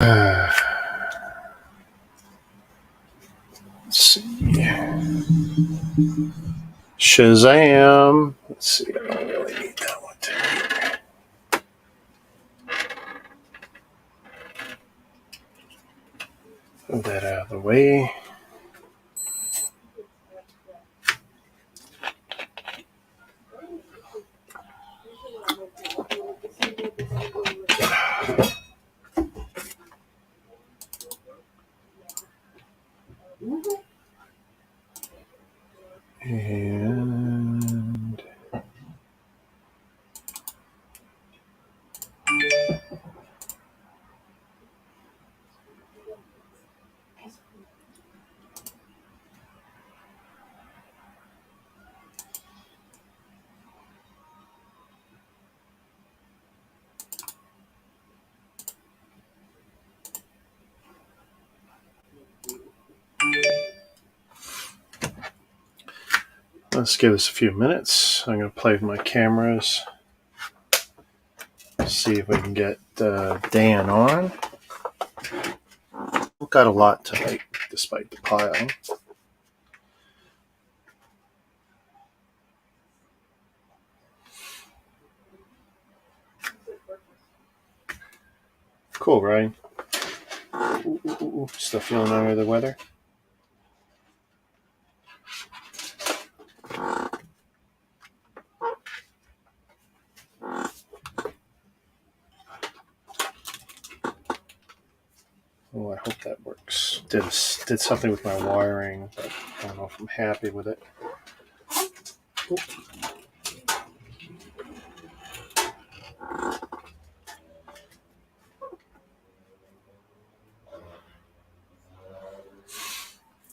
Let's see. Shazam. Let's see. I don't really need that one today. Move that out of the way. And let's give this a few minutes. I'm going to play with my cameras. See if we can get Dan on. We've got a lot tonight, despite the pile. Cool, Ryan. Still feeling under the weather? Oh, I hope that works. Did something with my wiring, but I don't know if I'm happy with it.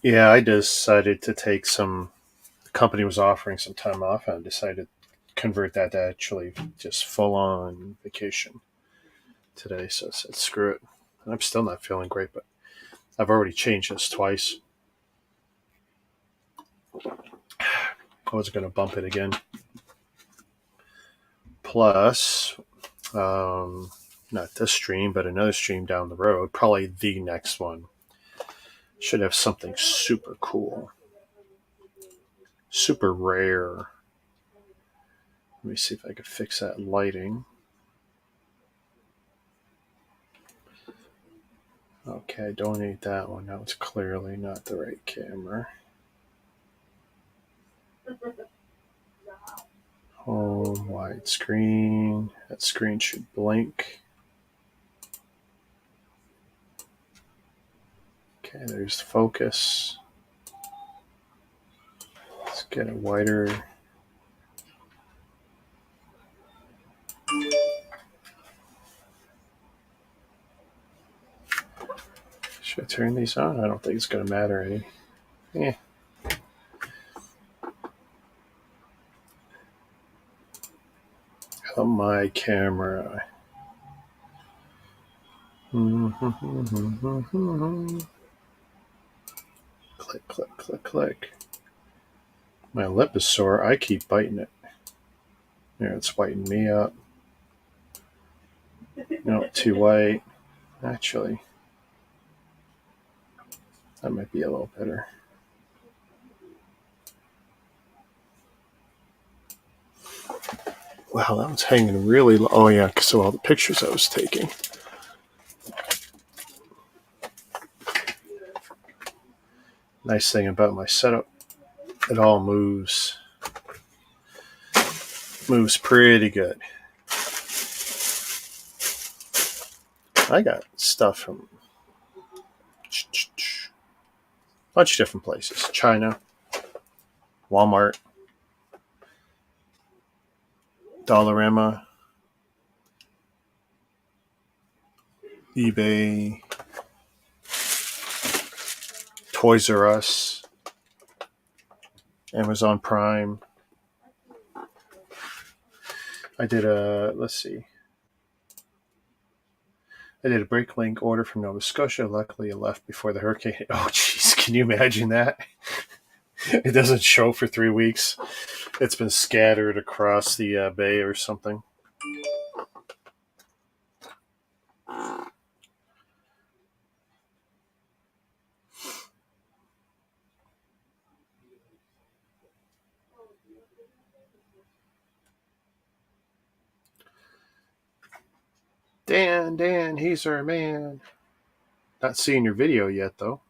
Yeah, I decided to take some. The company was offering some time off, and I decided to convert that to actually just full on vacation today. So I said, screw it. And I'm still not feeling great, but I've already changed this twice. I was going to bump it again. Plus, not this stream, but another stream down the road, probably the next one, should have something super cool, super rare. Let me see if I can fix that lighting. Okay, I don't need that one. That was clearly not the right camera. Home, widescreen. That screen should blink. Okay, there's the focus. Let's get it wider. Should I turn these on? I don't think it's going to matter any. Yeah. Oh, my camera. Click, click, click, click. My lip is sore. I keep biting it. There, it's whitening me up. No, too white. Actually, that might be a little better. Wow, that one's hanging really low. Oh, yeah, because of all the pictures I was taking. Nice thing about my setup, it all moves pretty good. I got stuff from a bunch of different places. China, Walmart, Dollarama, eBay, Toys R Us, Amazon Prime. I did a BrickLink order from Nova Scotia. Luckily, it left before the hurricane. Oh, jeez, can you imagine that? It doesn't show for 3 weeks. It's been scattered across the bay or something. Dan, he's our man. Not seeing your video yet, though.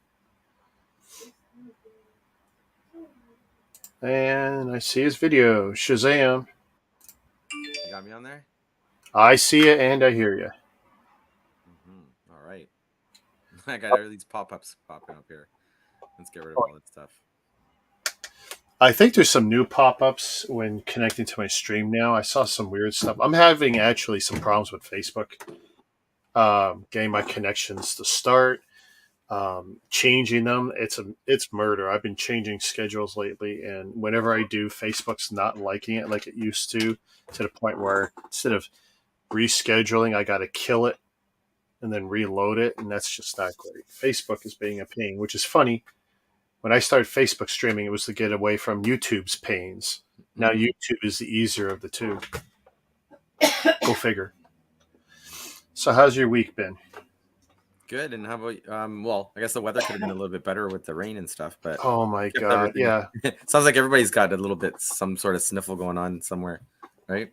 And I see his video. Shazam. You got me on there? I see it and I hear you. All right. I got all these pop-ups popping up here. Let's get rid of all that stuff. I think there's some new pop-ups when connecting to my stream now. I saw some weird stuff. I'm having actually some problems with Facebook. Getting my connections to start, changing them. It's murder. I've been changing schedules lately, and whenever I do, Facebook's not liking it like it used to the point where instead of rescheduling, I got to kill it and then reload it, and that's just not great. Facebook is being a pain, which is funny. When I started Facebook streaming, it was to get away from YouTube's pains. Now YouTube is the easier of the two. Go figure. So how's your week been? Good. And how about well, I guess the weather could have been a little bit better with the rain and stuff, but Oh my god, yeah. Sounds like everybody's got a little bit some sort of sniffle going on somewhere, right?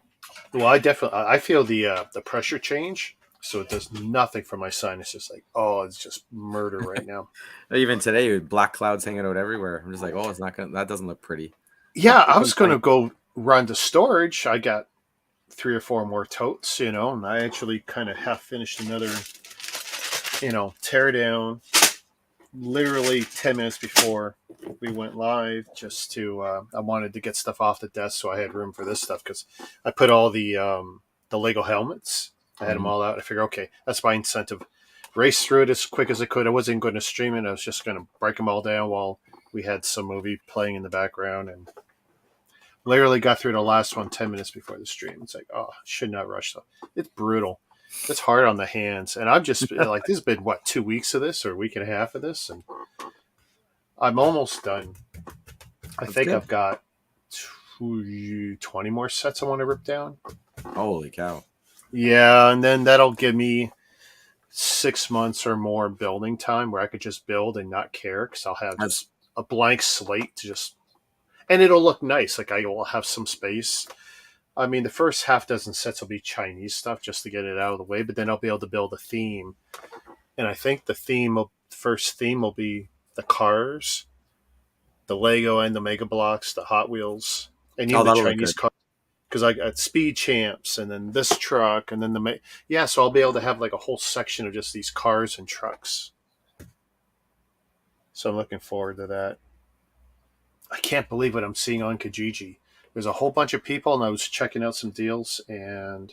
Well, I feel the pressure change, so it does nothing for my sinuses. Like, oh, it's just murder right now. Even today, black clouds hanging out everywhere. I'm just like, oh, it's not gonna. That doesn't look pretty. Yeah, I was going to go run to storage. I got 3 or 4 more totes, and I actually kind of half finished another, tear down. Literally 10 minutes before we went live, just to I wanted to get stuff off the desk so I had room for this stuff, because I put all the Lego helmets. I had them all out. I figured, okay, that's my incentive. Race through it as quick as I could. I wasn't going to stream it. I was just going to break them all down while we had some movie playing in the background, and literally got through the last one 10 minutes before the stream. It's like, oh, should not rush though. It's brutal. It's hard on the hands. And I'm just like, this has been, 2 weeks of this or a week and a half of this? And I'm almost done. I think I've got 20 more sets I want to rip down. Holy cow. Yeah. And then that'll give me 6 months or more building time where I could just build and not care, because I'll have just a blank slate to just, and it'll look nice. Like, I will have some space. I mean, the first half dozen sets will be Chinese stuff just to get it out of the way, but then I'll be able to build a theme. And I think the first theme will be the cars, the Lego and the Mega Blocks, the Hot Wheels, and even the Chinese cars. Because I got Speed Champs, and then this truck, and then so I'll be able to have like a whole section of just these cars and trucks. So I'm looking forward to that. I can't believe what I'm seeing on Kijiji. There's a whole bunch of people, and I was checking out some deals, and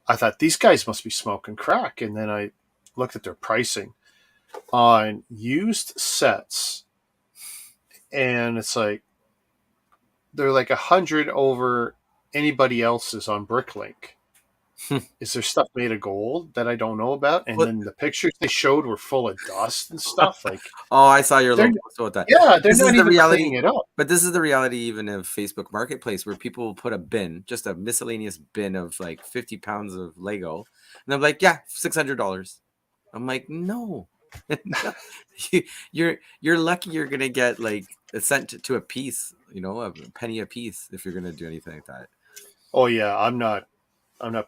I thought, these guys must be smoking crack. And then I looked at their pricing on used sets, and it's like they're like 100 over anybody else's on BrickLink. Is there stuff made of gold that I don't know about? And then the pictures they showed were full of dust and stuff. Like, oh, I saw your little post about that. Yeah, they're not even cleaning it up. But this is the reality even of Facebook Marketplace, where people will put a bin, just a miscellaneous bin of like 50 pounds of Lego, and they're like, yeah, $600. I'm like, no. you're lucky you're gonna get like a cent to a piece, a penny a piece, if you're gonna do anything like that. Oh yeah, I'm not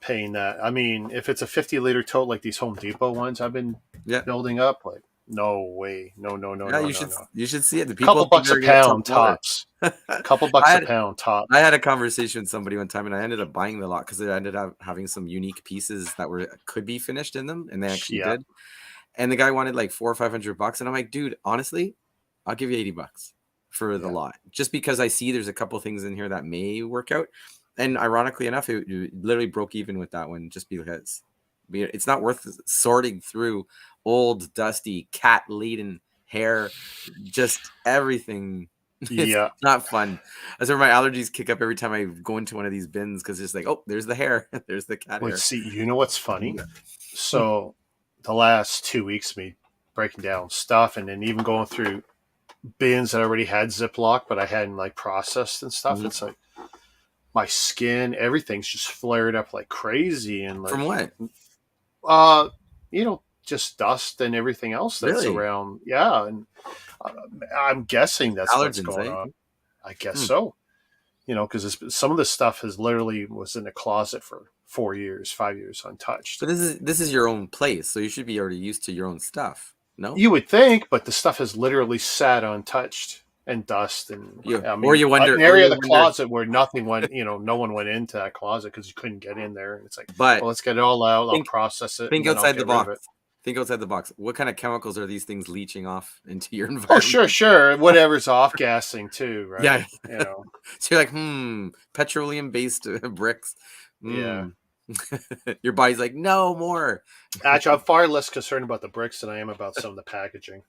paying that. I mean, if it's a 50-liter tote like these Home Depot ones I've been building up, like, no way, no. You should see it. The people, couple bucks a pound tops. Couple bucks a pound tops. I had a conversation with somebody one time, and I ended up buying the lot because it ended up having some unique pieces that could be finished in them, and they actually did. And the guy wanted like $400 or $500, and I'm like, dude, honestly, I'll give you $80 for the lot, just because I see there's a couple things in here that may work out. And ironically enough, it literally broke even with that one, just because it's not worth sorting through old, dusty, cat-laden hair, just everything. It's not fun. That's where my allergies kick up every time I go into one of these bins, because it's like, oh, there's the hair, there's the cat hair. See, you know what's funny? So the last 2 weeks, me breaking down stuff, and then even going through bins that already had Ziploc, but I hadn't like processed and stuff. It's like my skin, everything's just flared up like crazy. And like, from what? Just dust and everything else that's around. Yeah, and I'm guessing that's allergens, what's going on. I guess so. because some of the stuff has literally was in a closet for 4 years, 5 years untouched. But this is your own place, so you should be already used to your own stuff. No? You would think, but the stuff has literally sat untouched and dust, and You I or mean, you an wonder or area of you the wonder closet where nothing went, no one went into that closet because you couldn't get in there. And it's like, but well, let's get it all out. I'll think process it, and think then I'll outside the get rid of box. it. Think outside the box. What kind of chemicals are these things leaching off into your Oh, environment? sure, sure. Whatever's off gassing too, Yeah. right? So you're like, petroleum based bricks. Yeah. Your body's like, no more. Actually, I'm far less concerned about the bricks than I am about some of the packaging.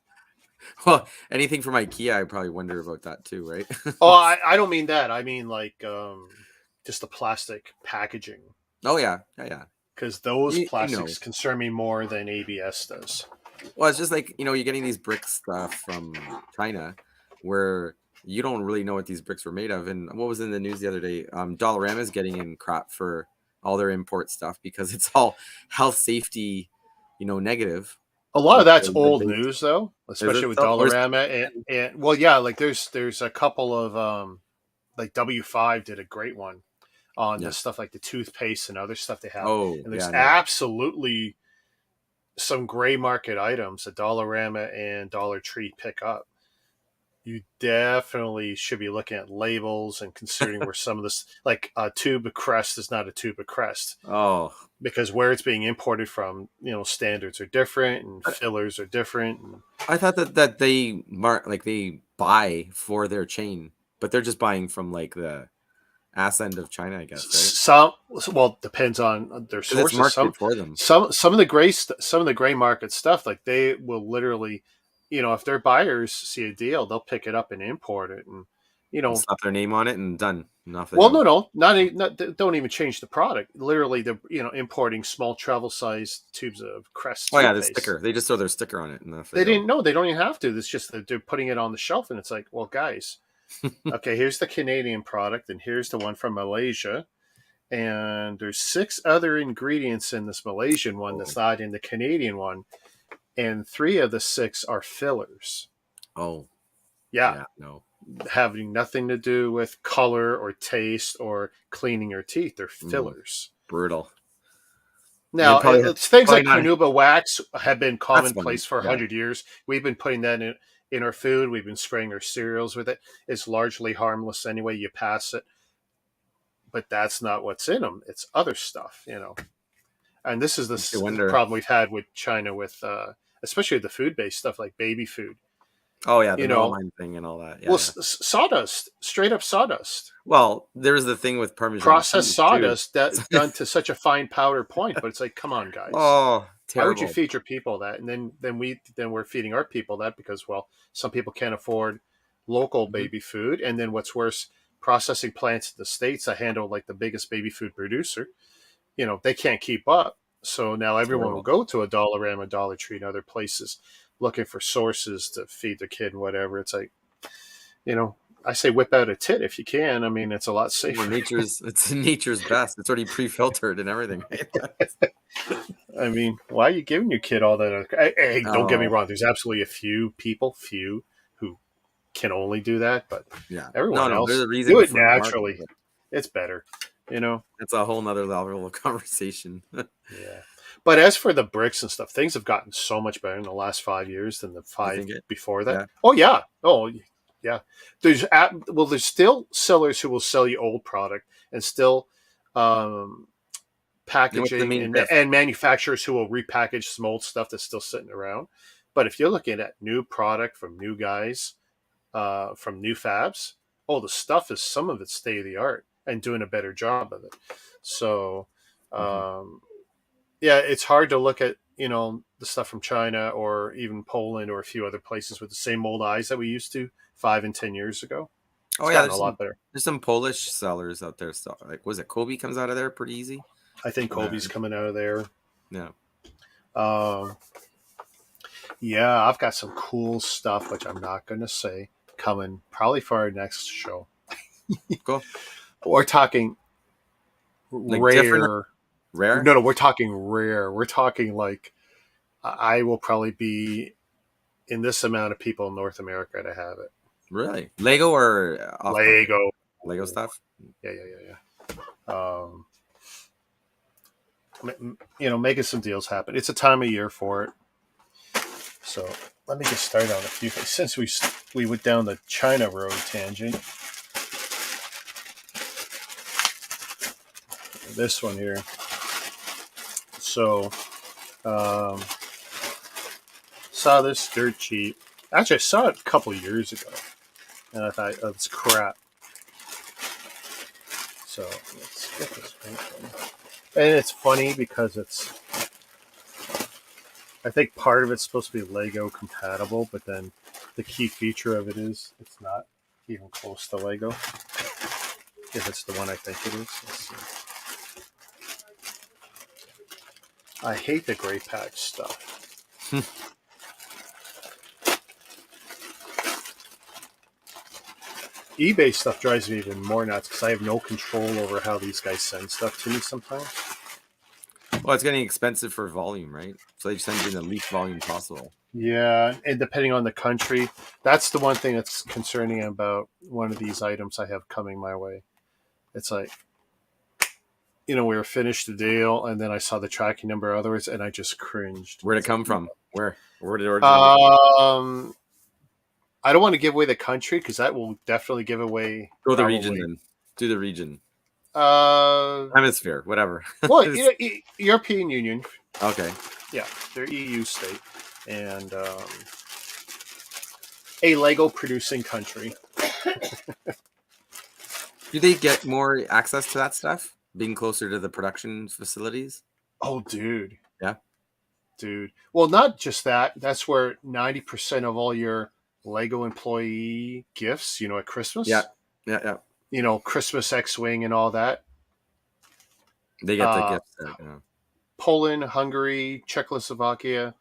Well, anything from IKEA, I probably wonder about that too, right? Oh, I don't mean that. I mean like just the plastic packaging, Oh yeah, yeah. because those You know. plastics concern me more than ABS does. Well, it's just like, you're getting these brick stuff from China where you don't really know what these bricks were made of. And what was in the news the other day? Dollarama is getting in crap for all their import stuff because it's all health safety, negative. A lot of that's Because old they, news, though, is especially it with still? Dollarama and well, yeah, like there's a couple of like W5 did a great one on the Yeah. stuff like the toothpaste and other stuff they have, Oh, and there's yeah, no. absolutely some gray market items that Dollarama and Dollar Tree pick up. You definitely should be looking at labels and considering where some of this, like a tube of Crest is not a tube of Crest, Oh, because where it's being imported from, standards are different and I, fillers are different. And I thought that they buy for their chain, but they're just buying from like the ass end of China, I guess, right? some, well, depends on their Because it's sources. marketed for them. Some of the some of the gray market stuff, like they will literally, if their buyers see a deal, they'll pick it up and import it, and And slap their name on it and done. And off they well, go. no, not don't even change the product. Literally, they're importing small travel sized tubes of Crest Oh yeah, the toothpaste. sticker. They just throw their sticker on it and off they They go. didn't know. They don't even have to. It's just that they're putting it on the shelf, and it's like, well, guys, okay, here's the Canadian product, and here's the one from Malaysia, and there's 6 other ingredients in this Malaysian one Oh, that's not in the Canadian one, and 3 of the 6 are fillers. oh, Yeah, yeah, no. having nothing to do with color or taste or cleaning your teeth. They're Mm, fillers. brutal. And then Now, it's things probably like not. carnauba wax have been That's funny. commonplace for Yeah. 100 years. We've been putting that in our food. We've been spraying our cereals with it. It's largely harmless anyway. You pass it, but that's not what's in them. It's other stuff. And this is Makes you the wonder. problem we've had with China, with especially the food-based stuff like baby food. Oh yeah, the You know, melamine thing and all that. well, Yeah, yeah. sawdust, straight up sawdust, Well, there's the thing with Parmesan processed cheese too. sawdust that done to such a fine powder point. But it's like, come on, guys. Oh, Why would you terrible. feed your people that? And then we're feeding our people that because, well, some people can't afford local Mhm. baby food, and then what's worse, processing plants in the states that handle like the biggest baby food producer, they can't keep up. So now everyone will Terrible. go to a Dollarama, Dollar Tree, and other places looking for sources to feed their kid and whatever. It's like, you know, I say whip out a tit if you can. I mean, it's a lot Well, safer. it's nature's best. It's already pre-filtered and everything, right? I mean, why are you giving your kid all that? Hey, don't get me Oh, wrong. There's absolutely a few who can only do that, but yeah. No, everyone no. There's else a reason do it for the market, naturally. but It's better, you know. it's a whole nother level of conversation. Yeah. But as for the bricks and stuff, things have gotten so much better in the last 5 years than the You five think it? before that. Yeah. Oh yeah. Oh yeah. There's still sellers who will sell you old product and still um, And what's the packaging main and diff? manufacturers who will repackage some old stuff that's still sitting around. But if you're looking at new product from new guys, from new fabs, oh, the stuff is some of it's state of the art and doing a better job of it. So, Hmm. um, yeah, it's hard to look at the stuff from China or even Poland or a few other places with the same old eyes that we used to 5 and 10 years ago. Oh It's yeah, gotten a lot better. there's some Polish sellers out there. Stuff like was it Kobe comes out of there pretty easy. I think Uh, Kobe's coming out of there. yeah. Um, yeah, I've got some cool stuff, which I'm not going to say, coming probably for our next show. Cool. We're talking Like different, rare. rare. No, we're talking rare. We're talking like I will probably be in this amount of people in North America to have it. Really? Lego or off brand? Lego. Lego stuff. Yeah. Making some deals happen. It's a time of year for it. So let me get started on a few things. Since we went down the China road tangent, this one here. So saw this dirt cheap. Actually, I saw it a couple years ago, and I thought, oh, it's crap. So let's get this thing. And it's funny because I think part of it's supposed to be Lego compatible, but then the key feature of it is it's not even close to Lego. If it's the one I think it is. Let's see. I hate the gray patch stuff. eBay stuff drives me even more nuts because I have no control over how these guys send stuff to me sometimes. Well, it's getting expensive for volume, right? So they send you in the least volume possible. Yeah, and depending on the country, that's the one thing that's concerning about one of these items I have coming my way. It's like, we were finished the deal, and then I saw the tracking number otherwise, and I just cringed. Where'd it come from? Where did it originate? I don't want to give away the country because that will definitely give away. Go the region then. Do the region. Hemisphere, whatever. Well, European Union. Okay. Yeah, they're EU state, and a Lego producing country. Do they get more access to that stuff, being closer to the production facilities? Oh, dude. Yeah. Dude. Well, not just that. That's where 90% of all your Lego employee gifts, at Christmas. Yeah. Christmas X-Wing and all that. They get the gifts there, Poland, Hungary, Czechoslovakia.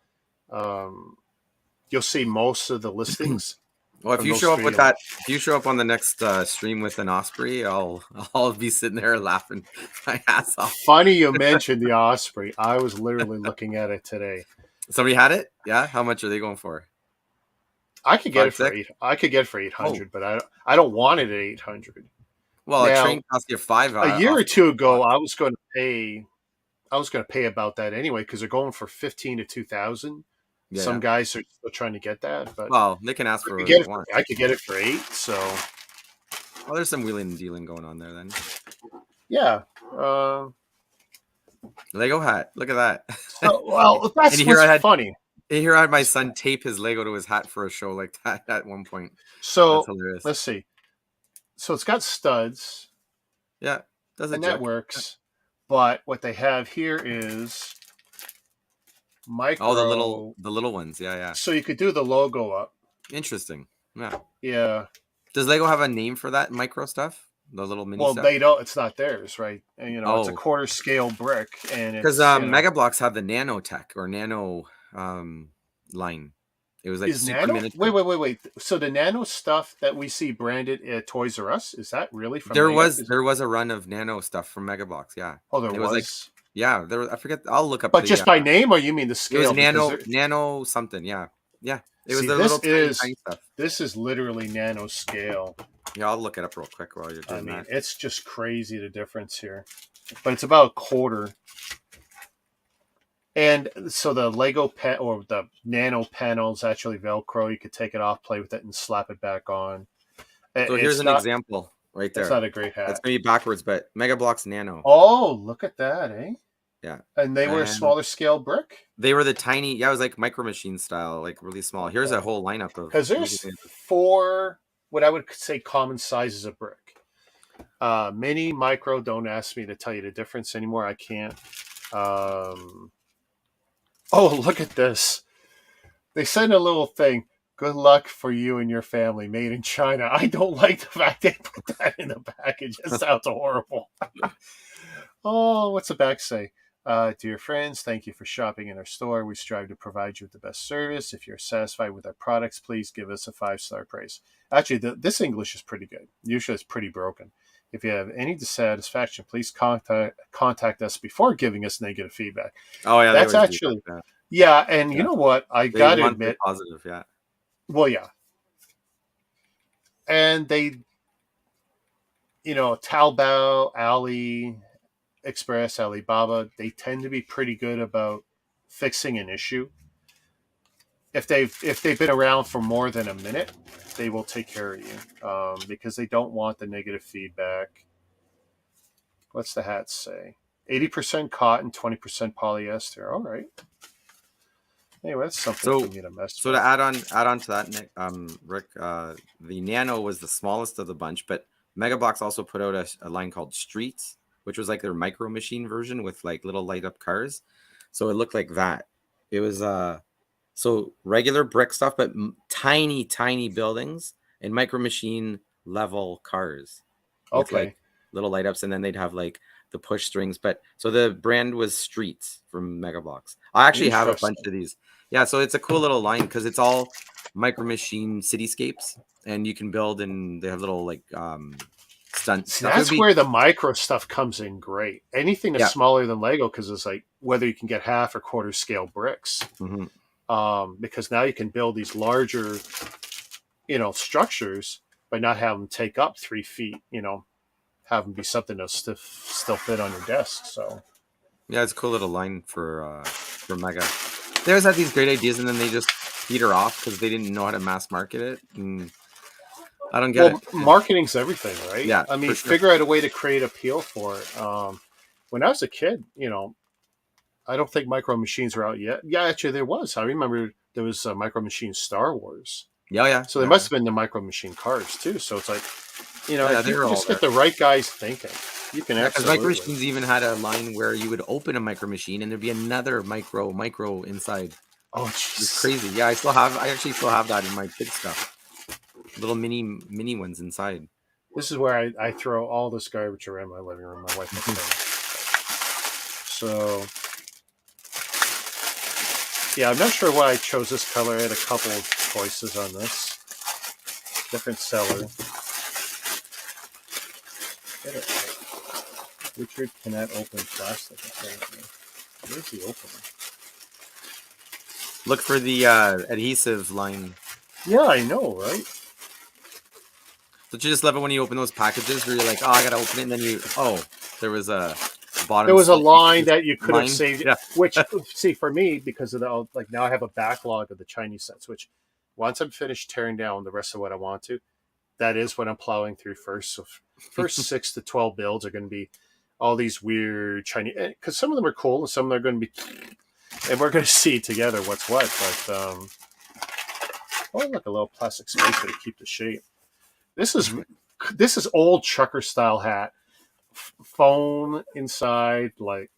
You'll see most of the listings. Well, if you show up on the next stream with an Osprey, I'll be sitting there laughing my ass off. Funny you mentioned the Osprey. I was literally looking at it today. Somebody had it? Yeah. How much are they going for? I could get it for $800, but I don't want it at $800. Well, a train costs you $5. A year or two ago, I was going to pay about that anyway because they're going for $15,000 to $2,000. Yeah. Some guys are still trying to get that, but they can ask for what they want. I could get it for $8. So, well, there's some wheeling and dealing going on there then. Yeah. Lego hat. Look at that. Well, that's what's funny. Here I had my son tape his Lego to his hat for a show like that at one point. So let's see. So it's got studs. Yeah, and that works. But what they have here is micro. Oh, the little ones. Yeah. So you could do the logo up. Interesting. Yeah. Yeah. Does Lego have a name for that micro stuff? The little mini stuff? They don't. It's not theirs, right? And, it's a quarter scale brick, and because Mega Bloks have the nanotech or nano line. It was like super nano. Wait. So the nano stuff that we see branded at Toys R Us, is that really from? There was a run of nano stuff from Mega Bloks. Yeah. Oh, there was. Like, yeah, there. I forget. I'll look up. But just by name, or you mean the scale? It was nano something. Yeah. It was the little tiny stuff. This is literally nano scale. Yeah, I'll look it up real quick while you're doing that. It's just crazy the difference here, but it's about a quarter. And so the Lego pen or the nano panel is actually Velcro. You could take it off, play with it, and slap it back on. So here's an example right there. It's not a great hat. It's going to be backwards, but Mega Bloks Nano. Oh, look at that, eh? Yeah. And they were a smaller scale brick? They were the tiny, it was like Micro Machine style, like really small. Here's a whole lineup of... Because there's 4, what I would say, common sizes of brick. Mini, micro, don't ask me to tell you the difference anymore. I can't. Oh, look at this. They send a little thing. Good luck for you and your family, made in China. I don't like the fact they put that in the package. It sounds horrible. Oh, what's the back say? Dear friends, thank you for shopping in our store. We strive to provide you with the best service. If you're satisfied with our products, please give us a 5-star praise. Actually, this English is pretty good. Usually it's pretty broken. If you have any dissatisfaction, please contact us before giving us negative feedback. Oh, yeah. That's actually... Yeah, and you know what? I got to admit... Positive, yeah. Well, yeah. And Taobao, AliExpress, Alibaba, they tend to be pretty good about fixing an issue. If they've been around for more than a minute, they will take care of you because they don't want the negative feedback. What's the hat say? 80% cotton, 20% polyester. All right. Anyway, that's something for So, me to mess to with. add on to that, Nick, Rick, the Nano was the smallest of the bunch, but Megabox also put out a line called Streets, which was like their micro machine version with like little light up cars. So it looked like that. It was so regular brick stuff, but tiny, tiny buildings and micro machine level cars with Okay. like little light ups, and then they'd have like the push strings. But so the brand was Streets from Megabox. I actually have a bunch Interesting. of these. Yeah, so it's a cool little line because it's all micro machine cityscapes, and you can build, and they have little like stunt See, stuff. It would that's be where the micro stuff comes in great. Anything that's yeah. smaller than Lego, because it's like whether you can get half or quarter scale bricks, Hmm. because now you can build these larger, structures, but not have them take up 3 feet. Have them be something to still fit on your desk. So Yeah, it's a cool little line for Mega. They always had these great ideas, and then they just peter off because they didn't know how to mass market it. And I don't get it. well, marketing's everything, right? Yeah, I mean, for sure. figure out a way to create appeal for it. When I was a kid, I don't think Micro Machines were out yet. Yeah, actually, there was. I remember there was Micro Machine Star Wars. Yeah, yeah, So there yeah, must have been the Micro Machine cars too. So it's like, yeah. if They you were can all just get there. the right guys thinking, you can Yeah, because Micro absolutely. Machines even had a line where you would open a Micro Machine, and there'd be another micro inside. Oh, It was jeez. crazy. Yeah, I actually still have that in my kids stuff. Little mini ones inside. This is where I throw all this garbage around my living room. My wife will So, yeah, I'm not sure why I chose this color. I had a couple of choices on this. Different seller. Get it right. Richard cannot open plastic, apparently. Where's the opener? Look for the adhesive line. Yeah, I know, right? Don't you just love it when you open those packages where you're like, oh, I gotta open it, and then there was a There bottom was a slightly line creased that you could have line. saved, Yeah. which, see, for me, because of the, like, now I have a backlog of the Chinese sets, which once I'm finished tearing down the rest of what I want to, that is what I'm plowing through first. So, first 6 to 12 builds are going to be all these weird Chinese, because some of them are cool and some of them are going to be, and we're going to see together what's what. But, oh, look, a little plastic spacer to keep the shape. This is old trucker style hat, foam inside. Like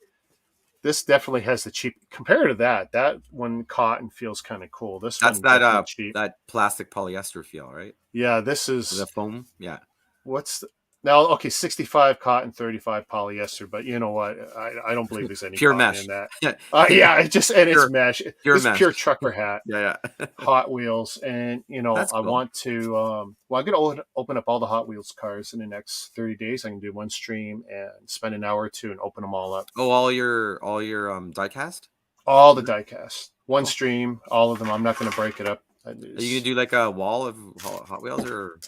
this definitely has the cheap compared to that. That one cotton feels kind of cool. This That's one definitely cheap. that plastic polyester feel, right? Yeah, this The is foam. Yeah. what's the, now okay. 65 cotton, 35 polyester. But you know what? I don't believe there's any Pure cotton mesh. in that. Yeah. Yeah, it just and it's Pure mesh. pure This is mesh. pure trucker hat. Yeah, yeah. Hot Wheels, and That's I cool. want to. Well, I'm going to open up all the Hot Wheels cars in the next 30 days. I can do one stream and spend an hour or two and open them all up. Oh, all your diecast? All the diecast, one Oh. stream, all of them. I'm not going to break it up. Are you gonna do like a wall of Hot Wheels or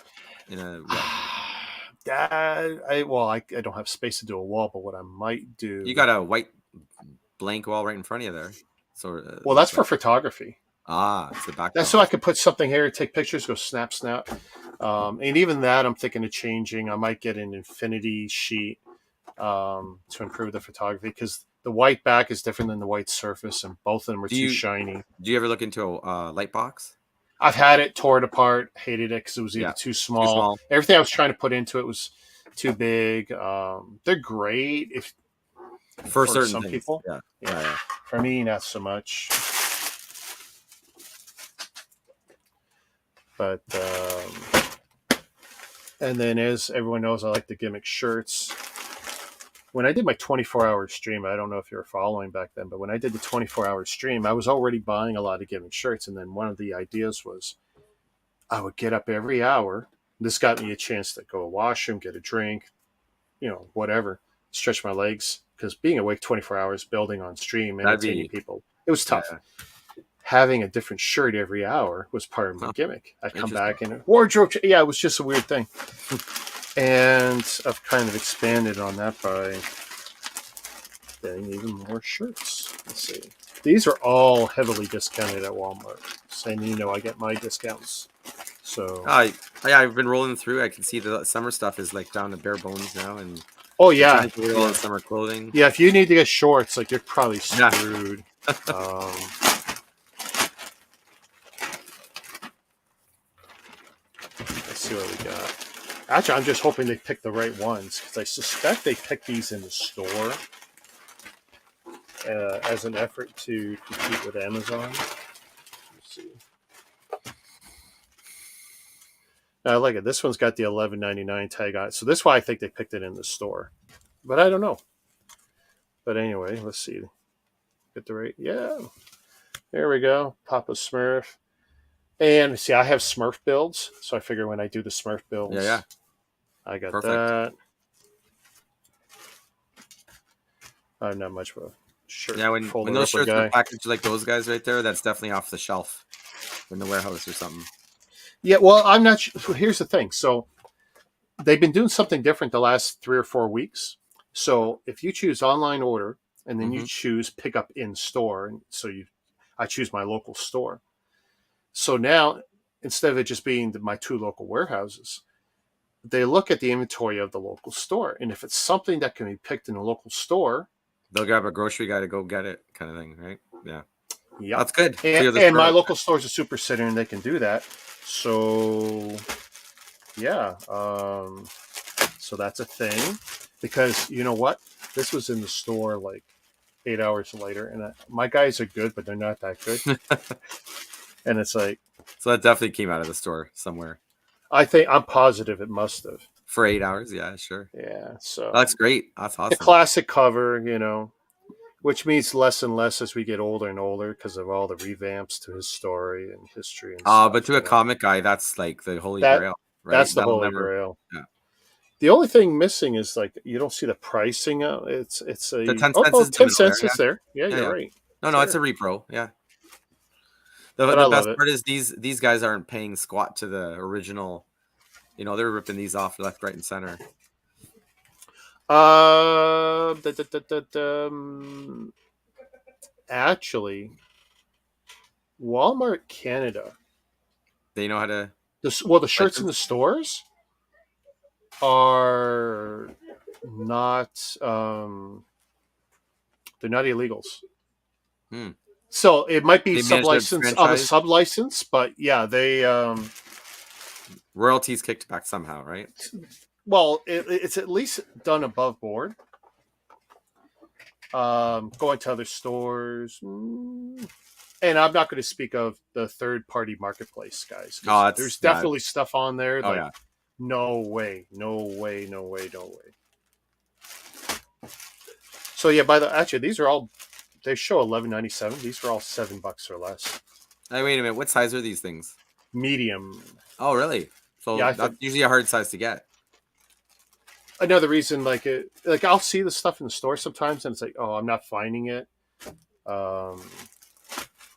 in a what? That I don't have space to do a wall, but what I might You do. got a white blank wall right in front of you there. So Well, that's looks for like photography. it's the That's backdrop. so I could put something here, take pictures, go snap, snap. And even that, I'm thinking of changing. I might get an infinity sheet to improve the photography because the white back is different than the white surface, and both of them are Do too you shiny. do you ever look into a light box? I've had it, tore it apart, hated it because it was either Yeah, too too small. small Everything I was trying to put into it was too big. They're great if for for certain some things. people. Yeah, Yeah, yeah, yeah. for me, not so much. But and then, as everyone knows, I like the gimmick shirts. When I did my 24-hour stream, I don't know if you were following back then, but when I did the 24-hour stream, I was already buying a lot of gimmick shirts. And then one of the ideas was I would get up every hour. This got me a chance to go to the washroom, get a drink, whatever, stretch my legs. Because being awake 24 hours, building on stream, That'd entertaining be people, it was tough. yeah. Having a different shirt every hour was part of my Huh, gimmick. I'd come interesting. back and wardrobe. Yeah, it was just a weird thing. And I've kind of expanded on that by getting even more shirts. Let's see. These are all heavily discounted at Walmart. Saying, I get my discounts. So. Yeah, I've been rolling through. I can see the summer stuff is like down to bare bones now, and Oh they're trying yeah, to get rid of all the summer clothing. Yeah, if you need to get shorts, like you're probably Yeah. screwed. Let's see what we got. Actually, I'm just hoping they pick the right ones because I suspect they picked these in the store as an effort to compete with Amazon. Let's see. I like it. This one's got the $11.99 tag on it, so this is why I think they picked it in the store. But I don't know. But anyway, let's see. Get the right. Yeah. There we go. Papa Smurf. And see, I have Smurf builds, so I figure when I do the Smurf builds, Yeah. I got Perfect. that. I'm not much of a shirt. Yeah, when those shirts are packaged like those guys right there, that's definitely off the shelf in the warehouse or something. Yeah, well, I'm not sure. Here's the thing. So they've been doing something different the last 3 or 4 weeks. So if you choose online order and then you choose pick up in store, and so I choose my local store. So now, instead of it just being my 2 local warehouses, they look at the inventory of the local store. And if it's something that can be picked in a local store, they'll grab a grocery guy to go get it, kind of thing, right? Yeah. Yeah. That's good. And my local store is a super center and they can do that. So, yeah. So that's a thing. Because you know what? This was in the store like 8 hours later. And my guys are good, but they're not that good. And it's like. So that definitely came out of the store somewhere. I'm positive it must have. For 8 hours? Yeah, sure. Yeah. So. That's great. That's awesome. The classic cover, which means less and less as we get older and older because of all the revamps to his story and history. And stuff, but to a comic guy, that's like the holy grail, right? That's the holy grail. Yeah. The only thing missing is like you don't see the pricing. It's a the 10 cents 10 cents is there. Yeah, you're right. No, it's a repro. Yeah. The best part is these guys aren't paying squat to the original. They're ripping these off left, right, and center. Actually, Walmart Canada. They know how to. The shirts in the stores are not. They're not illegals. So it might be sub-license on a sub-license, but yeah, they royalties kicked back somehow, right? Well, it's at least done above board. Going to other stores, and I'm not going to speak of the third-party marketplace guys. There's definitely stuff on there. Oh yeah. No way. So yeah, actually, these are all. They show $11.97. These are all $7 or less. Hey, wait a minute. What size are these things? Medium. Oh, really? So yeah, that's usually a hard size to get. Another reason, like I'll see the stuff in the store sometimes, and it's like, oh, I'm not finding it.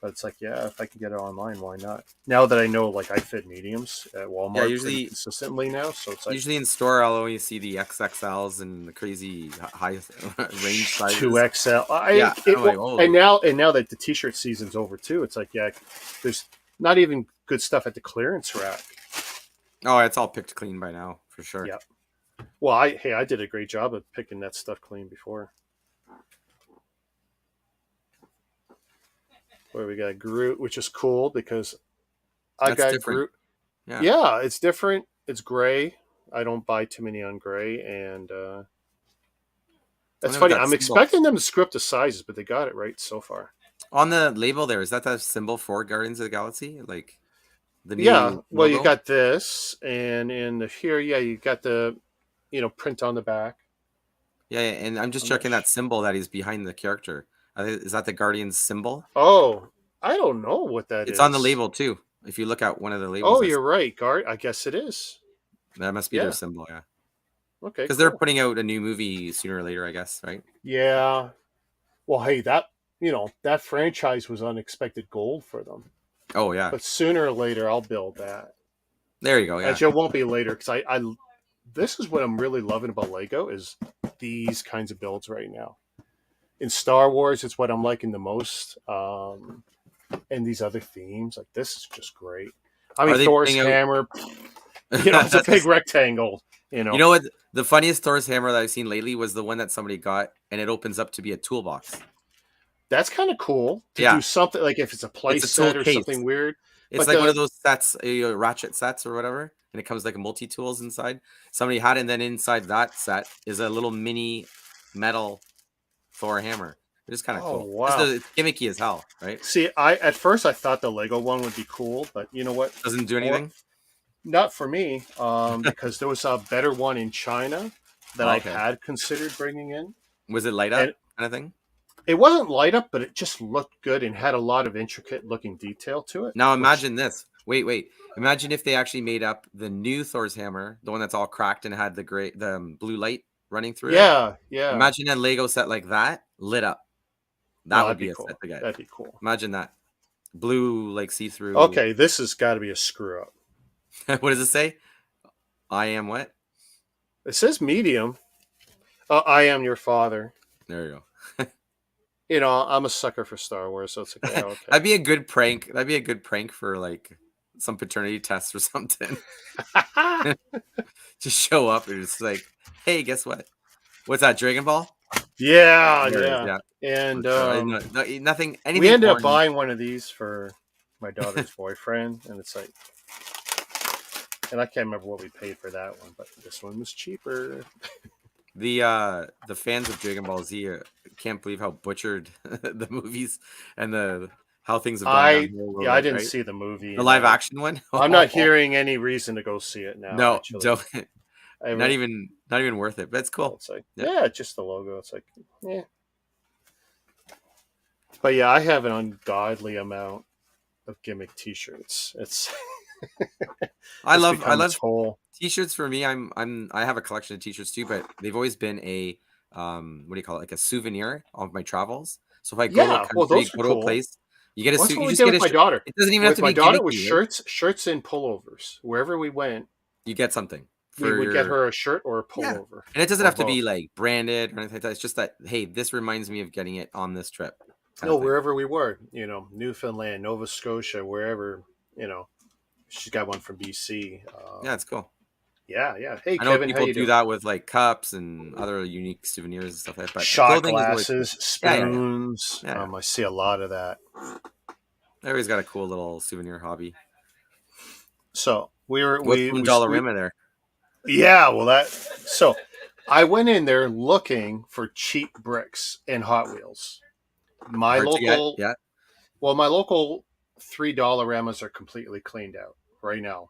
But it's like, yeah, if I can get it online, why not? Now that I know, like, I fit mediums at Walmart usually consistently now, so it's like usually in store I'll always see the XXLs and the crazy high range sizes. 2XL. And now that the t-shirt season's over too, it's like, yeah, there's not even good stuff at the clearance rack. Oh, it's all picked clean by now for sure. Yeah. Well, I did a great job of picking that stuff clean before. Where we got Groot, which is cool because I got different. Groot. Yeah, it's different. It's gray. I don't buy too many on gray, and that's funny. I'm expecting them to screw up the sizes, but they got it right so far. On the label there, is that the symbol for Guardians of the Galaxy? Like the new well, logo? You got this, and in here, you got the print on the back. Yeah, and I'm just checking that symbol that is behind the character. Is that the Guardians symbol? Oh, I don't know what that is. It's on the label too. If you look at one of the labels. Oh, you're right, I guess it is. That must be their symbol, yeah. Okay. Because they're putting out a new movie sooner or later, I guess, right? Yeah. Well, hey, that franchise was unexpected gold for them. Oh yeah. But sooner or later, I'll build that. There you go. Yeah. Actually, it won't be later because this is what I'm really loving about Lego is these kinds of builds right now. In Star Wars, it's what I'm liking the most. And these other themes, like this is just great. I mean, Are they Thor's putting out? hammer, it's a big rectangle. You know what? The funniest Thor's hammer that I've seen lately was the one that somebody got, and it opens up to be a toolbox. That's kind of cool to Yeah, do something like if it's a play it's a tool set or case. something weird. It's But like one of those sets, ratchet sets or whatever, and it comes like a multi tools inside. Somebody had it, and then inside that set is a little mini metal Thor hammer. It is kind of cool. Wow, It's gimmicky as hell, right? see, I at first I thought the Lego one would be cool, but you know what? Doesn't do anything. Not for me, because there was a better one in China that Oh, I okay. had considered bringing in. Was it light up And kind of thing? it wasn't light up, but it just looked good and had a lot of intricate looking detail to it. Now Which, imagine this. Wait. Imagine if they actually made up the new Thor's hammer, the one that's all cracked and had the blue light running through it. yeah, Imagine a Lego set like that lit up. no, That would that'd be be a set cool. to get. That'd be cool. Imagine that. Blue, like see-through. Okay, this has got to be a screw up. What does it say? I am what? It says medium. I am your father. There you You know, I'm a sucker for Star Wars, so it's like, yeah, go. okay. That'd be a good prank. That'd be a good prank for like some paternity test or something. Just show up and it's like, hey, guess what? What's that? Dragon Ball? Yeah, There it is. yeah. Yeah. And Nothing. we Anything ended up orange. buying one of these for my daughter's boyfriend, and it's like, and I can't remember what we paid for that one, but this one was cheaper. The fans of Dragon Ball Z can't believe how butchered the movies and how things have gone downhill. I didn't right? see the movie. The live action one. I'm not hearing any reason to go see it now. No, actually. don't. Not even worth it. But it's cool. It's like, yeah, just the logo. It's like, yeah. But yeah, I have an ungodly amount of gimmick T-shirts. It's I love t-shirts. For me, I have a collection of t-shirts too, but they've always been a what do you call it, like a souvenir of my travels. So if I go to a country, those are go to a cool. place, you get a suit. What You we just did get with a my daughter. It doesn't even have to my be daughter gimmicky, was right? shirts and pullovers. Wherever we went, You get something. we would get her a shirt or a pullover. And it doesn't have to be like branded or anything like that. It's just that, hey, this reminds me of getting it on this trip. No, wherever we were, Newfoundland, Nova Scotia, wherever, she's got one from BC. Yeah, it's cool. Yeah. Hey, I know Kevin, people do that with like cups and other unique souvenirs and stuff like that. But shot glasses, spoons. Yeah. I see a lot of that. Everybody's got a cool little souvenir hobby. So we Dollarama there. Yeah, well so I went in there looking for cheap bricks and Hot Wheels. My local $3 are completely cleaned out right now.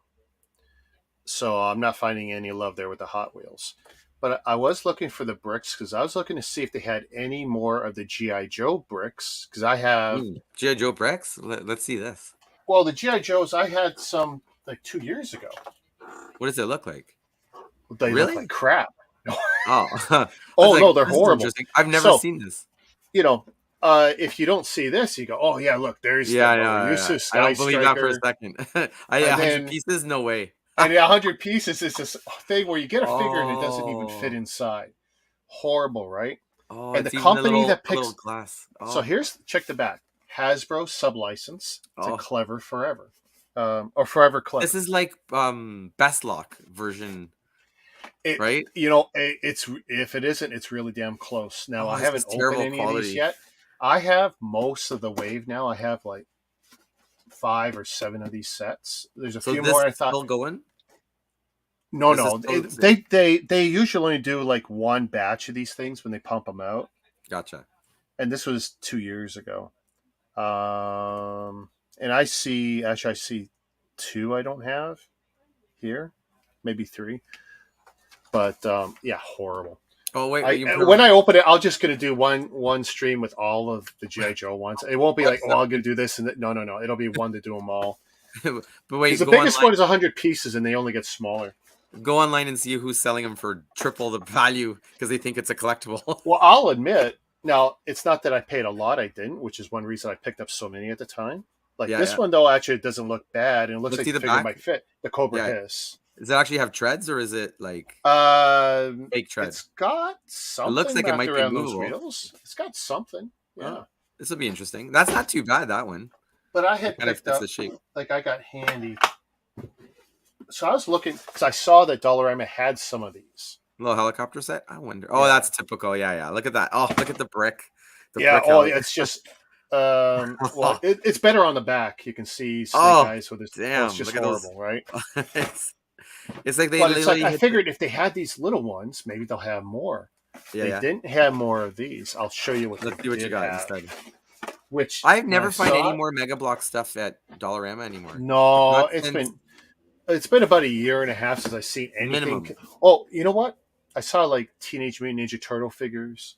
So I'm not finding any love there with the Hot Wheels. But I was looking for the bricks because I was looking to see if they had any more of the G.I. Joe bricks because I have G.I. Joe bricks. Let's see this. Well, the G.I. Joes, I had some like 2 years ago. What does it look like? They look like crap. Oh, no, they're horrible. I've never seen this. If you don't see this, you go, "Oh yeah, look, there's I don't believe that for a second. 100 pieces, no way. And 100 pieces is this thing where you get a figure and it doesn't even fit inside. Horrible, right? Oh, and the company that picks glass. Oh. So check the back. Hasbro sublicense to Clever Forever, or Forever Clever. This is like Best Lock version. Right? It's if it isn't, it's really damn close. Now I haven't opened any of these yet. I have most of the wave now. I have like 5 or 7 of these sets. There's a few more. I thought still going. No. They usually do like one batch of these things when they pump them out. Gotcha. And this was 2 years ago. And I see 2 I don't have here, maybe 3. But horrible. Oh wait! When I open it, I'm just going to do one stream with all of the G.I. Joe ones. It won't be like, I'm going to do this and that. No. It'll be one to do them all. But wait, the biggest one is 100 pieces, and they only get smaller. Go online and see who's selling them for triple the value because they think it's a collectible. Well, I'll admit, now it's not that I paid a lot. I didn't, which is one reason I picked up so many at the time. Like this one, though, actually it doesn't look bad, and it looks like the figure might fit. The Cobra Hiss. Does it actually have treads or is it like fake tread? It's got It looks something like it wrapped might be around those movable. wheels. It's got something. Oh, Yeah. this will be interesting. That's not too bad, that one. But I It had kind of picked fits up, the shape. like I got handy. So I was looking because I saw that Dollarama had some of these. Little helicopter set. I wonder. Oh, Yeah. that's typical. Yeah. Look at that. Oh, look at the brick. The Yeah. brick Oh, helicopter. it's just. Well, it's better on the back. You can see Snake Oh, Eyes with his. Oh, it's damn. just Look at those. horrible, right? It's like they But it's like literally I hit the. figured if they had these little ones, maybe they'll have more. They Yeah. didn't have more of these. I'll show you what Let's they see what you did got have. instead. Which I when I never find any saw it, more Mega Block stuff at Dollarama anymore. no, Not since it's been about a year and a half since I've seen anything. minimum. Oh, you know what? I saw like Teenage Mutant Ninja Turtle figures.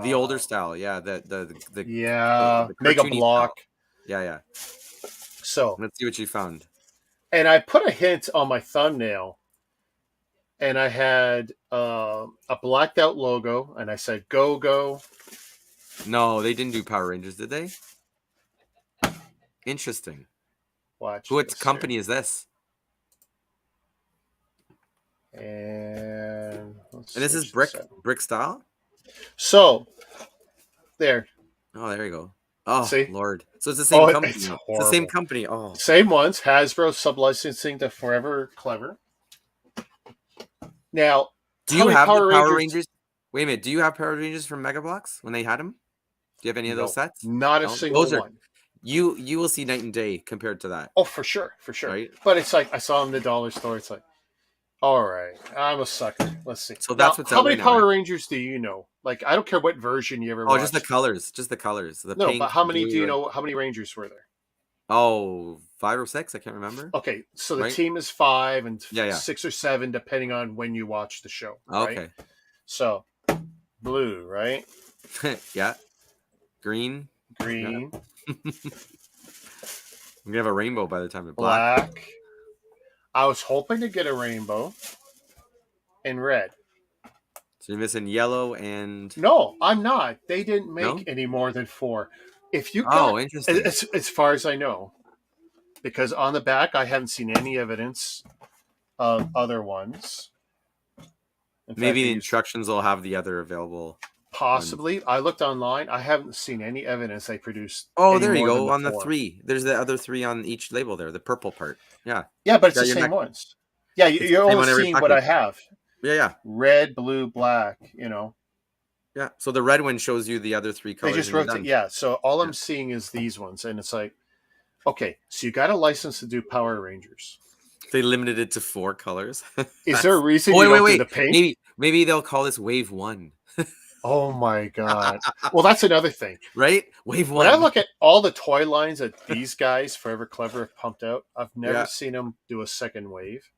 The older style, yeah. The Yeah, Mega cartoony style. Block. Yeah. So, Let's see what you found. and I put a hint on my thumbnail, and I had a blacked out logo, and I said "Go Go." No, they didn't do Power Rangers, did they? Interesting. Watch. What company is this? And this is brick style. So, there. Oh, there you go. Oh, see? Lord. So it's the same company. It's the same company. Oh, same ones. Hasbro sublicensing to Forever Clever. Now, do you have the Power Rangers? Wait a minute. Do you have Power Rangers from Mega Blocks when they had them? Do you have any of those sets? Not a single one. You will see night and day compared to that. Oh, for sure. Right? But it's like I saw them in the dollar store. It's like, all right, I'm a sucker. Let's see. So that's what's how many Power Rangers do you know? Like, I don't care what version you ever watched. Just the colors. The no, pink, but how many blue, do you know? How many Rangers were there? Oh, 5 or 6. I can't remember. Okay, so the team is 5 and yeah. 6 or 7, depending on when you watch the show. Right? Okay. So, blue, right? Yeah. Green. Yeah. We're gonna have a rainbow by the time it's black. I was hoping to get a rainbow and red. So you're missing yellow and. No, I'm not. They didn't make any more than 4. If you got, interesting. As far as I know, because on the back I haven't seen any evidence of other ones. Maybe the instructions will have the other available. Possibly. I looked online. I haven't seen any evidence they produced. Oh, there you go. On the 3. There's the other 3 on each label there, the purple part. Yeah. Yeah, but it's the same ones. Yeah, you're only seeing what I have. Yeah. Red, blue, black, Yeah. So the red one shows you the other 3 colors. They just wrote it. Yeah. So all I'm seeing is these ones. And it's like, okay, so you got a license to do Power Rangers. They limited it to 4 colors. Is there a reason you don't do the pink? Maybe they'll call this Wave 1. Oh my God. Well, that's another thing. Right? Wave 1. When I look at all the toy lines that these guys, Forever Clever, have pumped out, I've never seen them do a second wave,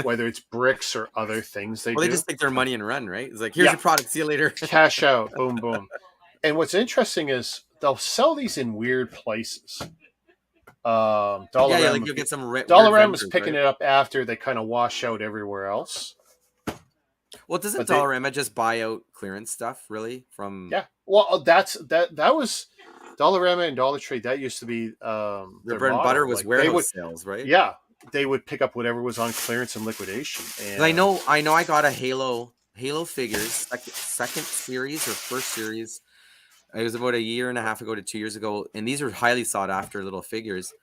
whether it's bricks or other things they do. They just take their money and run, right? It's like, here's your product. See you later. Cash out. Boom, boom. And what's interesting is they'll sell these in weird places. Dollarama, you'll get some Dollarama's picking it up after they kind of wash out everywhere else. Well, doesn't Dollarama just buy out clearance stuff, really? Yeah. Well, that was Dollarama and Dollar Tree. That used to be their bread and butter was warehouse sales, right? Yeah, they would pick up whatever was on clearance and liquidation. And I know. I got a Halo figures second series or first series. It was about a year and a half ago to 2 years ago, and these are highly sought after little figures.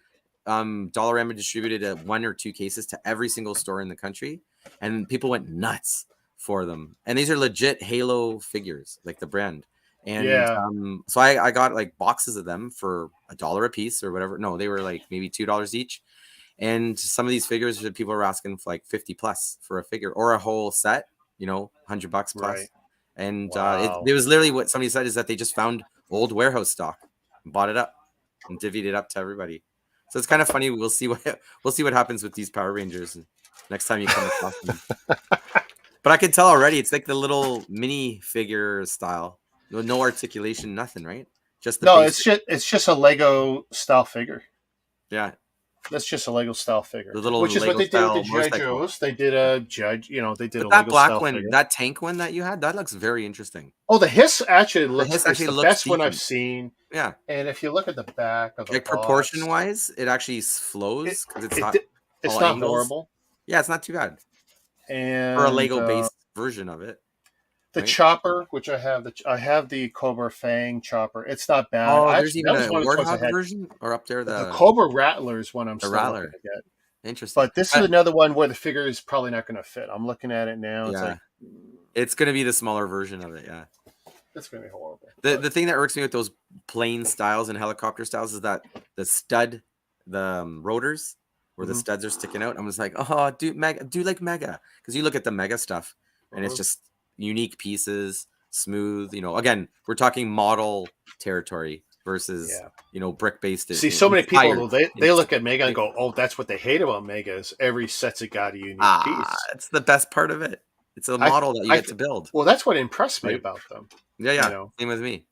Dollarama distributed 1 or 2 cases to every single store in the country, and people went nuts for them. And these are legit Halo figures, like the brand. And so I got like boxes of them for $1 a piece or whatever. No, they were like maybe $2 each. And some of these figures people are asking for like 50 plus for a figure or a whole set, $100 plus. Right. And it was literally what somebody said is that they just found old warehouse stock and bought it up and divvied it up to everybody. So it's kind of funny. We'll see what happens with these Power Rangers next time you come across them. But I can tell already it's like the little mini figure style. No articulation, nothing, right? Just it's just a Lego style figure. Yeah. That's just a Lego style figure. Which is what they did with the G.I. Joes. They did a Judge, they did a that Lego black style one, figure. that tank one that you had, that looks very interesting. Oh, the Hiss actually looks the best one I've seen. Yeah. And if you look at the back of the box, proportion wise, it actually flows because it's not horrible. Yeah, it's not too bad for a And Lego based version of it, the right? chopper, which I have the Cobra Fang chopper. It's not bad. Oh, there's Actually, even that was a one of the toys I Warthog had. version, or up there The the Cobra Rattler is one I'm the still looking Rattler. to get. Interesting. But this is another one where the figure is probably not going to fit. I'm looking at it now. It's Yeah, like, it's gonna be the smaller version of it. Yeah. that's going to be horrible. The thing that irks me with those plane styles and helicopter styles is that the stud, the rotors, where the Mm-hmm. studs are sticking out. I'm just like, oh, do like Mega, because you look at the Mega stuff, and it's Uh-huh. just unique pieces, smooth. Again, we're talking model territory versus Yeah. brick based See, so many people, inspired. though, they look at Mega and go, oh, that's what they hate about Mega is every set's got a unique piece. It's the best part of it. It's a I, model that you I, get to build, well, that's what impressed me right? about them, Yeah, you yeah. know. Same with me.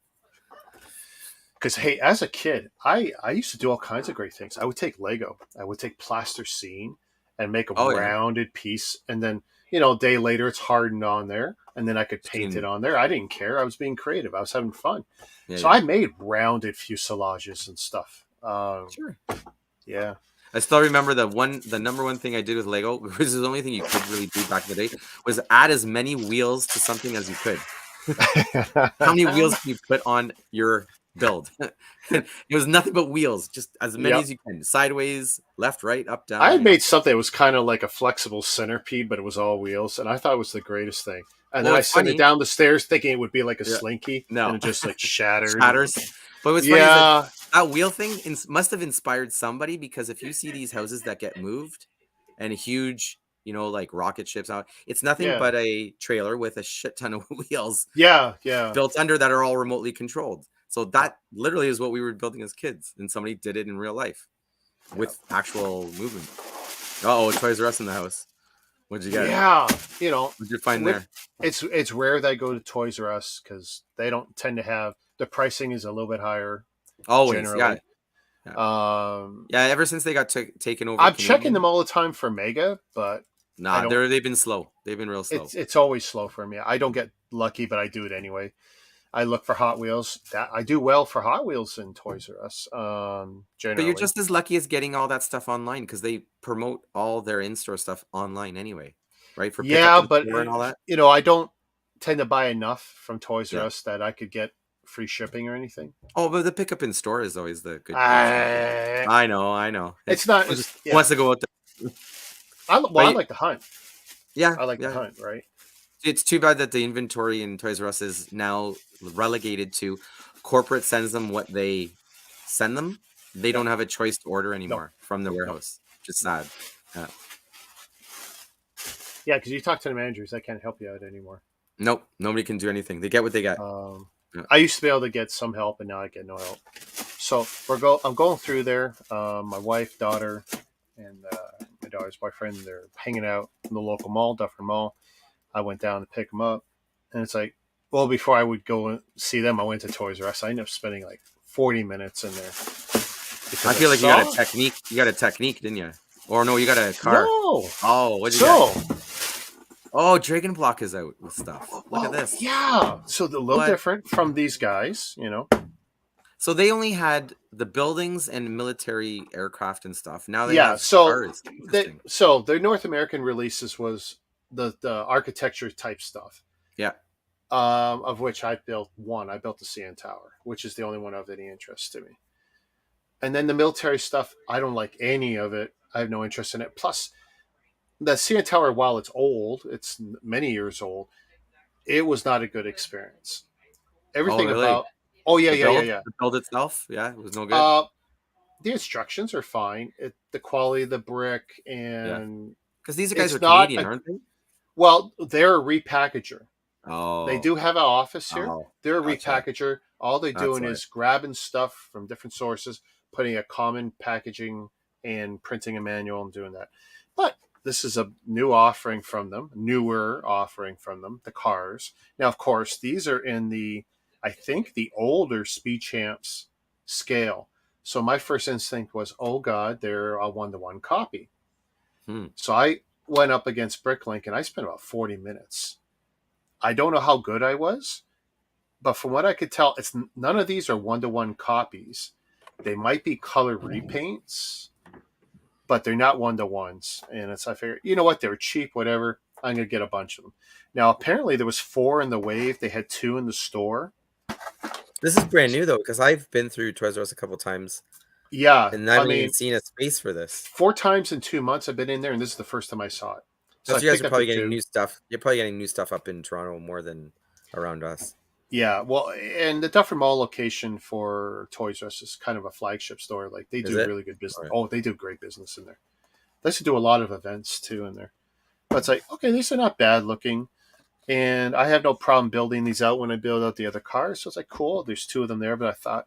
Because hey, as a kid, I used to do all kinds of great things. I would take Lego, I would take plasticine, and make a Oh yeah, rounded piece, and then a day later it's hardened on there, and then I could paint it seen. on there. I didn't care. I was being creative. I was having fun. Yeah, So yeah. I made rounded fuselages and stuff. Sure. Yeah. I still remember the number one thing I did with Lego, which is the only thing you could really do back in the day, was add as many wheels to something as you could. How many wheels can you put on your build? It was nothing but wheels, just as many Yep. as you can, sideways, left, right, up, I down. had made something that was kind of like a flexible centipede, but it was all wheels, and I thought it was the greatest thing. And then Well, I it's sent it funny. down the stairs thinking it would be like a Yeah, slinky, and no, it just like shattered. And, shatters. But what's funny is that yeah, that wheel thing must have inspired somebody, because if you see these houses that get moved and huge, like rocket ships out, it's nothing yeah, but a trailer with a shit ton of wheels yeah, yeah, built under that are all remotely controlled. So yeah, that literally is what we were building as kids, and somebody did it in real life yeah. with actual movement. Oh, Toys R Us in the house. What'd you get? Yeah, What'd you find with there? it's rare that I go to Toys R Us because they don't tend to have the pricing is a little bit higher Always, yeah, generally. yeah, Um, yeah. Ever since they got taken over I'm checking them Canadian, all the time for Mega, but I nah, don't. they've been slow. They've been real slow. It's always slow for me. I don't get lucky, but I do it anyway. I look for Hot Wheels. That I do well for Hot Wheels in Toys R Us. But you're Generally, just as lucky as getting all that stuff online, because they promote all their in-store stuff online anyway, right? For pickup yeah, in but store and all that. I don't tend to buy enough from Toys R Yeah. Us that I could get free shipping or anything. Oh, but the pickup in store is always the good option. I I know, I know. It's not. Who It's wants yeah. to go out there? I But like to hunt. yeah, I like to yeah. hunt. Right. It's too bad that the inventory in Toys R Us is now relegated to corporate sends them what they send them. They Yep. don't have a choice to order No. anymore from the No. warehouse, which is No. sad. Yeah. Yeah, because you talk to the managers, they can't help you out anymore. Nope, nobody can do anything. They get what they get. Yeah. I used to be able to get some help, and now I get no help. So I'm going through there. My wife, daughter, and my daughter's boyfriend. They're hanging out in the local mall, Dufferin Mall. I went down to pick them up, and it's like, well, before I would go and see them, I went to Toys R Us. I ended up spending like 40 minutes in there I because feel like you got a technique. You got a technique, didn't you? Or no, you got a car. No. Oh, what'd you So get? Oh, Dragon Block is out with stuff. Look at this. Yeah. So they're a little What? different from these guys, So they only had the buildings and military aircraft and stuff. Now they Yeah. have So cars. Interesting. their North American releases was the architecture type stuff. Yeah. Of which I built one. I built the CN Tower, which is the only one of any interest to me. And then the military stuff, I don't like any of it. I have no interest in it. Plus, the CN Tower, while it's old, it's many years old, it was not a good experience. Oh, Everything really? about, oh, yeah, yeah, yeah, yeah. The build itself, yeah, it was no good. Uh, the instructions are fine. The quality of the brick, Yeah, and because these guys it's are not Canadian, aren't they? well, they're a repackager. They Oh, do have an office here. oh, They're a gotcha. repackager. All they're That's doing why. is grabbing stuff from different sources, putting a common packaging and printing a manual and doing that. But this is a new offering from them, newer offering from them, the cars. Now, of course, these are in I think, the older Speed Champs scale. So my first instinct was, oh God, they're a 1-to-1 copy. Hmm. So I went up against BrickLink and I spent about 40 minutes. I don't know how good I was, but from what I could tell, it's none of these are 1-to-1 copies. They might be color repaints, but they're not 1-to-1s. And I figured, you know what, they were cheap, whatever. I'm gonna get a bunch of them. Now apparently there was 4 in the wave. They had 2 in the store. This is brand new though, because I've been through Toys R Us a couple times, Yeah, and I I haven't even mean, seen a space for this. 4 times in 2 months I've been in there, and this is the first time I saw it. So I Plus, you guys picked are up the probably getting 2. new stuff. You're probably getting new stuff up in Toronto more than around us. Yeah, well, and the Dufferin Mall location for Toys R Us is kind of a flagship store. Like they Is do it? really good business. All right. Oh, they do great business in there. They used to do a lot of events too in there. But it's like, okay, these are not bad looking, and I have no problem building these out when I build out the other cars. So it's like, cool. There's 2 of them there, but I thought,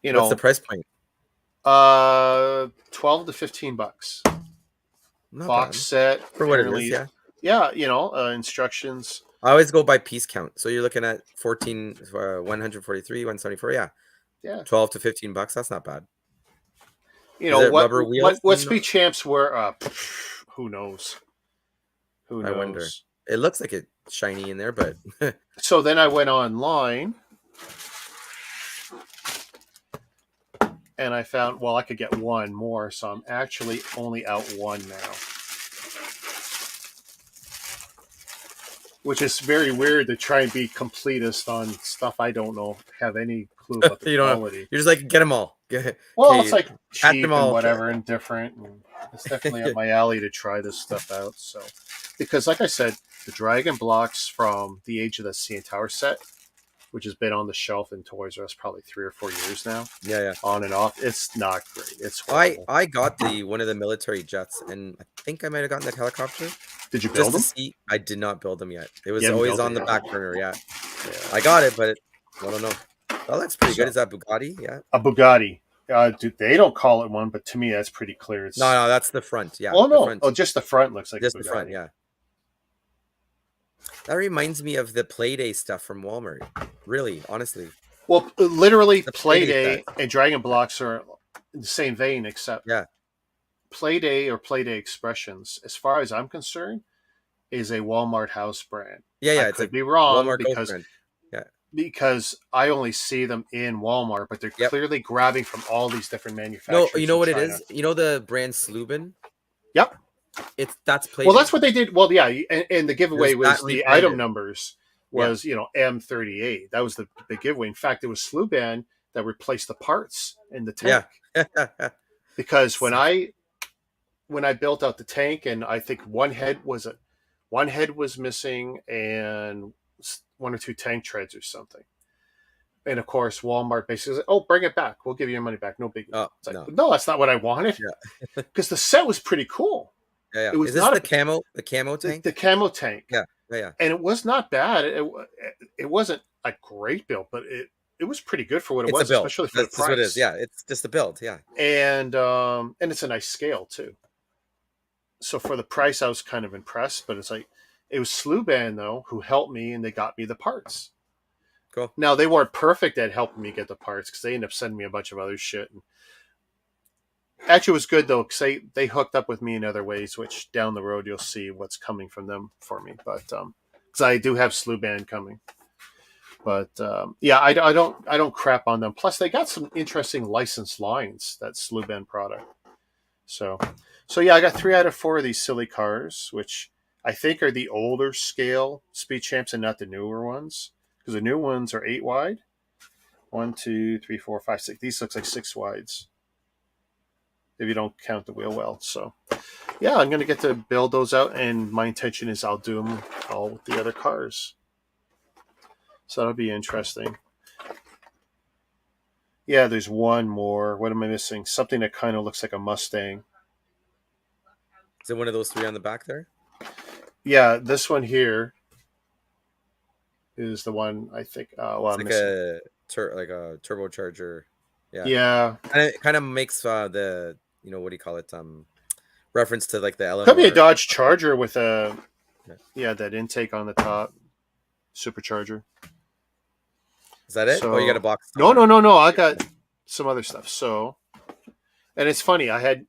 What's the price point? 12 to $15. Not Box bad set for what it is. apparently. Yeah. Yeah, instructions. I always go by piece count. So you're looking at 143, 174. Yeah. Yeah. 12 to $15. That's not bad. You Is know it rubber wheels? what speed champs were? Who knows? Who knows? I wonder. It looks like it's shiny in there, but So then I went online and I found, well, I could get 1 more, so I'm actually only out 1 now. Which is very weird to try and be completist on stuff I don't know, have any clue about the you don't know. quality. You're just like, get them all. Well, it's like At cheap them and all. whatever and different. And it's definitely up my alley to try this stuff out. So, because like I said, the Dragon blocks from the Age of the CN Tower set, which has been on the shelf in Toys R Us probably 3 or 4 years now, Yeah. on and off, it's not great. It's horrible. I got one of the military jets, and I think I might have gotten that helicopter. Did you Just build to them? see. I did not build them yet. It was You haven't always built on it the yet. back burner. Yeah. Yeah. I got it, but I don't know. That looks pretty good. So- Is that Bugatti? Yeah. A Bugatti. Dude, they don't call it one, but to me that's pretty clear. It's, No, that's the front. Yeah. oh the no, front. oh, just the front looks like Just a the Bugatti. front. Yeah. That reminds me of the Playday stuff from Walmart. Really, honestly. Well, literally, The Playday Playday and Dragon blocks are in the same vein, except Yeah. Playday or Playday Expressions, as far as I'm concerned, is a Walmart house brand. Yeah. I It's could a be wrong Walmart because brand. because I only see them in Walmart, but they're Yep. clearly grabbing from all these different No, manufacturers. you know in what it China. is? You know the brand Slubin? Yep. That's Playday. Well, that's what they did. Well, yeah, and the giveaway It was was that the rebranded. item numbers was M38. That was the big giveaway. In fact, it was Sluban that replaced the parts in the tank. Yeah. Because when I built out the tank, and I think one head was missing, and 1 or 2 tank treads or something. And of course, Walmart basically said, "Oh, bring it back. We'll give you your money back. No biggie." Oh, It's like, no. no, that's not what I wanted. Yeah. Because the set was pretty cool. Yeah. It was Is this not the camo tank? the camo tank. Yeah. And it was not bad. It wasn't a great build, but it was pretty good for what it It's was, a build. especially for That's the price. what it is. Yeah, it's just a build. Yeah. And it's a nice scale too. So for the price, I was kind of impressed. But it's like, it was Sluban though who helped me, and they got me the parts. Cool. Now they weren't perfect at helping me get the parts, because they ended up sending me a bunch of other shit. And actually, it was good though, because they hooked up with me in other ways, which down the road you'll see what's coming from them for me. But because I do have Sluban coming. But yeah, I don't crap on them. Plus, they got some interesting licensed lines, that Sluban product. So yeah, I got 3 out of 4 of these silly cars, which I think are the older scale Speed Champs and not the newer ones, because the new ones are 8 wide. 1, 2, 3, 4, 5, 6. These looks like 6 wides, if you don't count the wheel well. So yeah, I'm gonna get to build those out, and my intention is I'll do them all with the other cars. So that'll be interesting. Yeah, there's one more. What am I missing? Something that kind of looks like a Mustang. Is it one of those 3 on the back there? Yeah, this one here is the one I think. Well, It's I'm like missing. like a turbocharger. Yeah. Yeah, And it kind of makes the what do you call it? Reference to like the Eleanor. could be a Dodge Charger with Yeah. that intake on the top, supercharger. Is that it? So, You got a box. No. I got some other stuff. So, and it's funny. I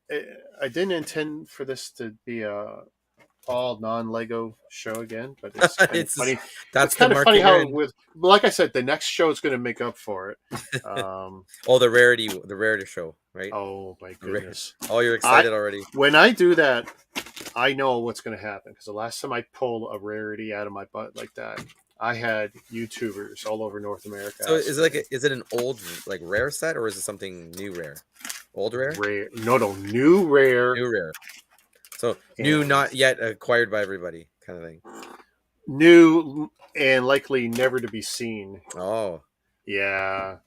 didn't intend for this to be a all non-Lego show again, but it's kind of It's funny. It's that's the kind of funny market you're how in. like I said, the next show is going to make up for it. Oh, the rarity show, right? Oh my goodness! Oh, you're I excited already. when I do that, I know what's going to happen because the last time I pulled a rarity out of my butt like that, I had YouTubers all over North America So ask is it for like it. is it an old like rare set or is it something new rare? Old rare? Rare, no, new rare, New rare. So new, and not yet acquired by everybody, kind of thing. new and likely never to be seen. Oh, Yeah,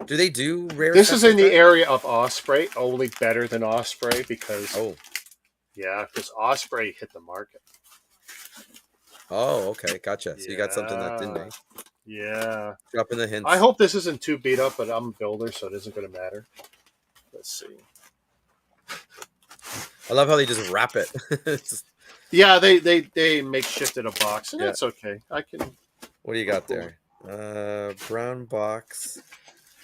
do they do rare this is sets in like the that? area of Osprey, only better than Osprey because Oh, yeah, because Osprey hit the market. oh, okay, gotcha. So you got something that didn't, Yeah, eh? yeah. Drop in the I hints. hope this isn't too beat up, but I'm a builder, so it isn't going to matter. Let's see. I love how they just wrap it. Just, Yeah, they makeshifted a box, and yeah. that's okay. I can. What do you got there? Brown box.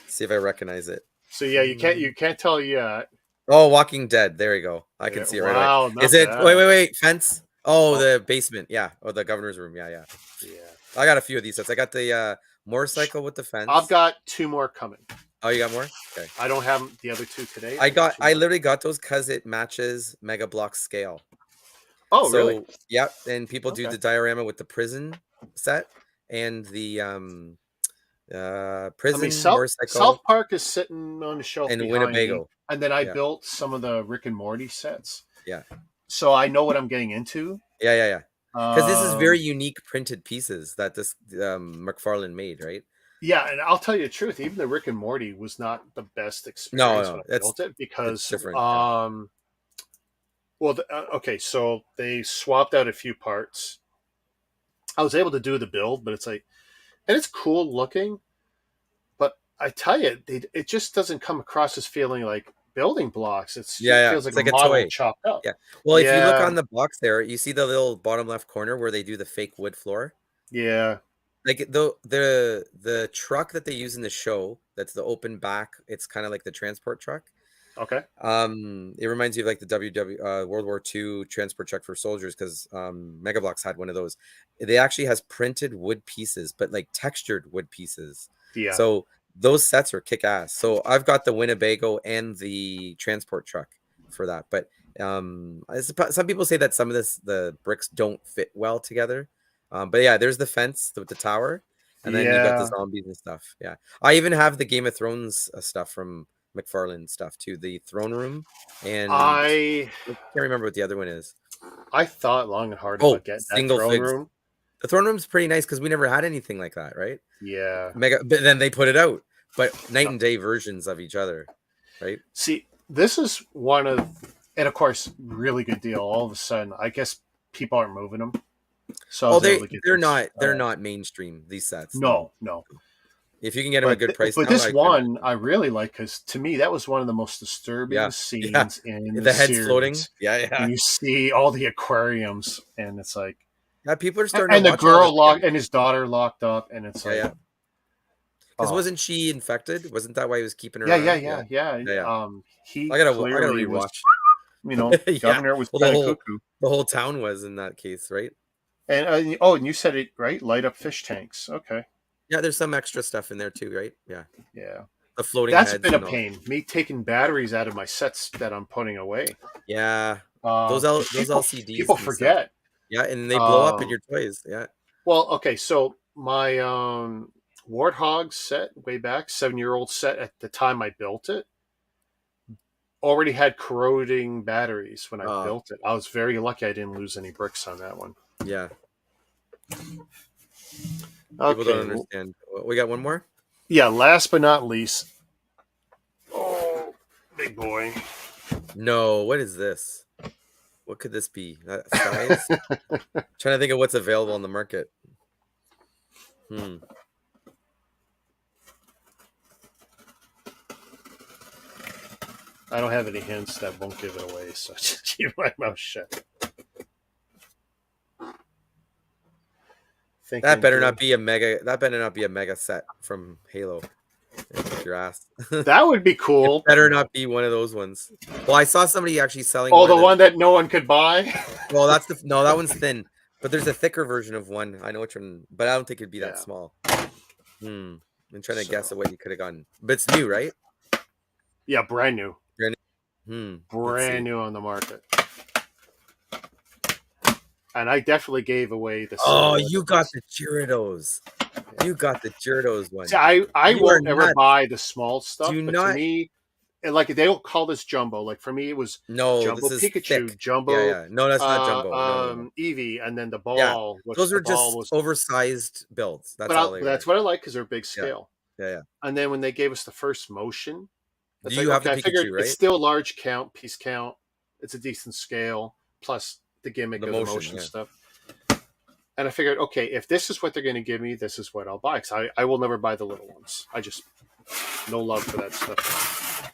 See if I recognize it. So yeah, you can't tell yet. Oh, Walking Dead. There you go. I can Yeah, see it right away. wow, Is not it? Wait, bad. wait, wait. Fence. Oh, Oh, the basement. Yeah. Oh, the governor's room. Yeah, yeah. yeah. I got a few of these sets. I got the motorcycle with the I've fence. got two more coming. Oh, you got more? Okay. I don't have the other two today. I got two I more. literally got those because it matches Mega Block scale. Oh, really? So yeah, and people do Okay. the diorama with the prison set and the I mean, prison South motorcycle Park is sitting on the shelf and behind me, Winnebago. and then I Yeah, built some of the Rick and Morty sets, yeah, so I know what I'm getting into. yeah, yeah, yeah. Because this is very Um, unique printed pieces that this McFarlane made, right? yeah, and I'll tell you the truth. Even the Rick and Morty was not the best No, experience when no, I built it it's because, different. Yeah, well, okay, so they swapped out a few parts. I was able to do the build, but it's like, and it's cool looking, but I tell you, it just doesn't come across as feeling like building blocks. yeah, It yeah. feels like It's a like a model toy. chopped up. Yeah. Well, if you look Yeah, on the box there, you see the little bottom left corner where they do the fake wood floor. yeah, Like the truck that they use in the show, that's the open back. It's kind of like the transport truck. okay, It reminds you of like the World War II transport truck for soldiers because Mega Bloks had one of those. They actually has printed wood pieces, but like textured wood pieces. yeah. So those sets are kick ass. So I've got the Winnebago and the transport truck for that. But some people say that some of the bricks don't fit well together. But yeah, there's the fence with the tower, and then you got the Yeah, zombies and stuff. Yeah, I even have the Game of Thrones stuff from McFarlane stuff too. The throne room and I I can't remember what the other one is. I thought long and hard Oh, about getting that single throne figs. room. The throne room's pretty nice because we never had anything like that, right? Yeah. But then they put it out, but night and day versions of each other, right? See, this is one of, and of course, really good deal. All of a sudden, I guess people aren't moving them, so I Oh, was able to get this. they're not mainstream, these sets. No. No, no. If you can get them a good price But now, this I one I really like because to me that was one of the most disturbing yeah. Yeah. scenes in the The heads floating. series Yeah, when yeah. you see all the aquariums and it's like, Yeah, people are starting to and the watch all this girl locked again. and his daughter locked up, and it's Yeah, like, yeah. Because oh wasn't she infected? Wasn't that why he was keeping her yeah, yeah, around? Yeah. yeah, yeah. Yeah, yeah. He I gotta clearly was, rewatch. Yeah. governor was Well, kind of cuckoo. the whole town was in that case, right? And oh, and you said it right, light up fish tanks. Okay, Yeah, there's some extra stuff in there too, right? Yeah. yeah, The floating that's heads been a and all. pain. Me taking batteries out of my sets that I'm putting away. Yeah. Because Those people LCDs and stuff. forget. Yeah, and they blow up in Um, your toys. Yeah. well, okay, so my Warthog set way back, 7-year-old set at the time I built it, already had corroding batteries when I Uh built it. I was very lucky I didn't lose any bricks on that one. yeah. People don't Okay, understand. We got one more? yeah. Last but not least, oh, big boy. No, what is this? What could this be? Size? Trying to think of what's available on the market. Hmm. I don't have any hints that won't give it away, so just keep my mouth shut. That Thinking better good. not be a mega. That better not be a mega set from Halo. your ass. That would be cool. It better not be one of those ones. Well, I saw somebody actually selling Oh, one the of one that no one could buy? Well, that's the no, that one's thin, but there's a thicker version of one. I know which one, but I don't think it'd be that Yeah. small. I'm trying to guess So, at what you could have gotten, but it's new, right? yeah, brand new. Brand new. Let's Brand see. new on the market. And I definitely gave away the Oh, silver. you got the Gyarados. You got the Gyarados one. See, I You are won't ever nuts. buy the small stuff, Do but to not. me, like they don't call this jumbo. Like for me, it was No, jumbo this is Pikachu, thick. Yeah, jumbo yeah. No, that's not jumbo. No. Eevee, and then the Yeah, ball, which those the are ball just was. oversized builds. That's But all they that's were. what I like because they're big Yeah, scale. yeah. And then when they gave us the first motion, Do it's like you have the okay, I figured Pikachu, it's right? still large count, piece count. It's a decent scale plus the gimmick The of the motion, motion yeah. stuff. And I figured, okay, if this is what they're going to give me, this is what I'll buy. Because I will never buy the little ones. I just, no love for that stuff.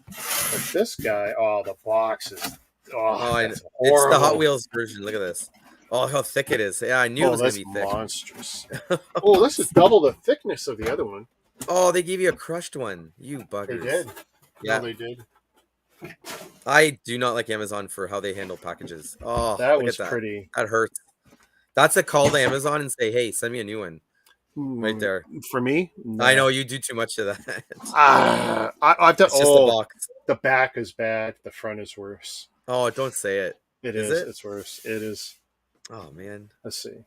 But this guy, oh, the box is, It's horrible. the Hot Wheels version. Look at this. Oh, how thick it is. Yeah, I knew it was going to be thick. Monstrous. Oh, this is double the thickness of the other one. Oh, they gave you a crushed one. You buggers. They did. Yeah, no, they did. I do not like Amazon for how they handle packages. Oh, That look was at that. pretty. That hurts. That's a call to Amazon and say, hey, send me a new one. Right there. For me? No. I know you do too much to that. I've done. It's just the box. The back is bad. The front is worse. Oh, don't say it. It is. It's worse. It is. Oh, man. Let's see.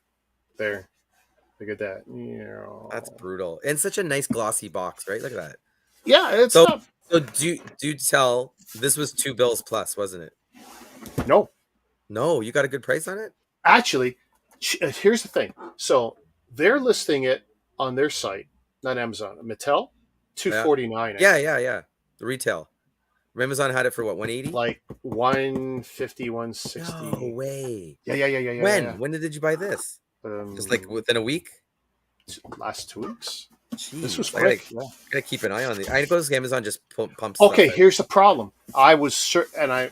There. Look at that. Yeah. That's brutal. And such a nice glossy box, right? Look at that. Yeah, it's so, not. So do tell, this was $2 plus, wasn't it? No. No, you got a good price on it? Actually, here's the thing. So they're listing it on their site, not Amazon. Mattel, $249. Yeah. The retail. Amazon had it for what, 180? Like 150, 160. No way. Yeah. When did you buy this? Just like within a week? Last 2 weeks. Jeez, this was quick. I gotta keep an eye on the. I suppose Amazon just pumps. Okay, here's the problem. I was certain, and I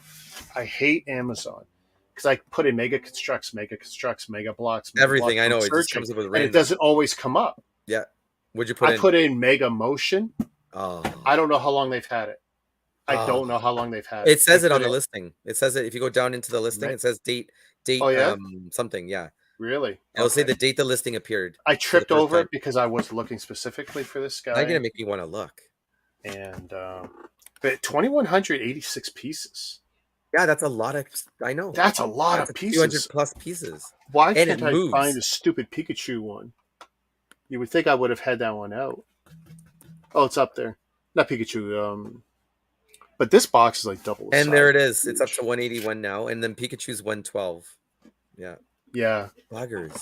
hate Amazon because I put in Mega Constructs, Mega Blocks, everything. Blocks, I know it just comes up with random. and it doesn't always come up. Yeah, would you put? I put in Mega Motion. Oh, I don't know how long they've had it. I don't know how long they've had it. It says it on the listing. It says it if you go down into the listing. It says date. Oh, yeah? Something. Yeah. Really? It'll say the date the listing appeared. I tripped over it because I was looking specifically for this guy. Now you're gonna make me want to look. And but 2,186 pieces. Yeah, that's a lot of. I know. That's a lot of pieces. 200 plus pieces. Why can't I find a stupid Pikachu one? You would think I would have had that one out. Oh, it's up there. Not Pikachu. But this box is like double. And there it is. It's up to 181 now, and then Pikachu's 112. Yeah. Yeah. Buggers.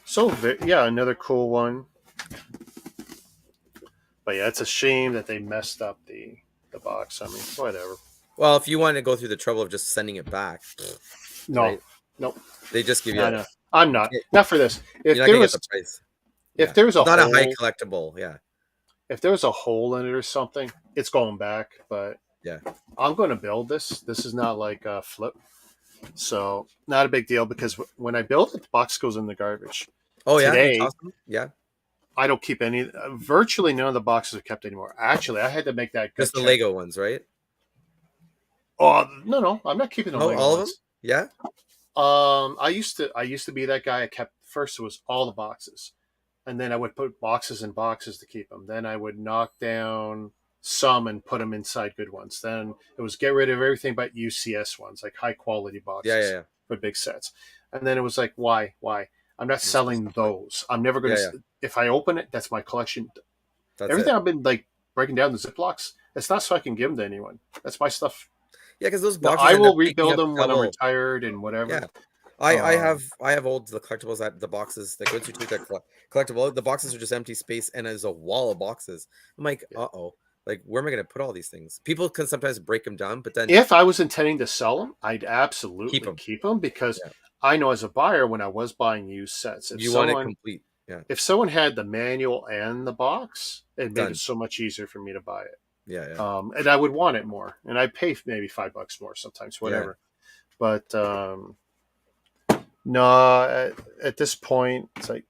So yeah, another cool one. But yeah, it's a shame that they messed up the box. I mean, whatever. Well, if you want to go through the trouble of just sending it back, no, right? Nope. They just give you. No. I'm not. Not for this. If there was the price. If there was a not a high collectible, yeah. If there was a hole in it or something, it's going back. But yeah, I'm going to build this. This is not like a flip, so not a big deal because when I build it, the box goes in the garbage. Oh yeah, today, awesome. Yeah. I don't keep any. Virtually none of the boxes are kept anymore. Actually, I had to make that. Just the Lego ones, right? Oh no, I'm not keeping the Lego all ones. Of them. Yeah. I used to be that guy. I kept first. It was all the boxes, and then I would put boxes and boxes to keep them. Then I would knock down some and put them inside good ones. Then it was get rid of everything but UCS ones, like high quality boxes. Yeah. For big sets. And then it was like, why? I'm not selling those. I'm never going to. If I open it, that's my collection. Everything I've been like breaking down the Ziplocs. It's not so I can give them to anyone. That's my stuff. Yeah, because those boxes. I will rebuild them when I'm retired and whatever. Yeah. I have old the collectibles at the boxes that go to the collectible. The boxes are just empty space and there's a wall of boxes. I'm like, like where am I going to put all these things? People can sometimes break them down, but then if I was intending to sell them, I'd absolutely keep them because I know as a buyer when I was buying used sets, if you want it complete. Yeah. If someone had the manual and the box, it made it so much easier for me to buy it. Yeah. And I would want it more, and I'd pay maybe $5 more sometimes, whatever. Yeah. But no, at this point, it's like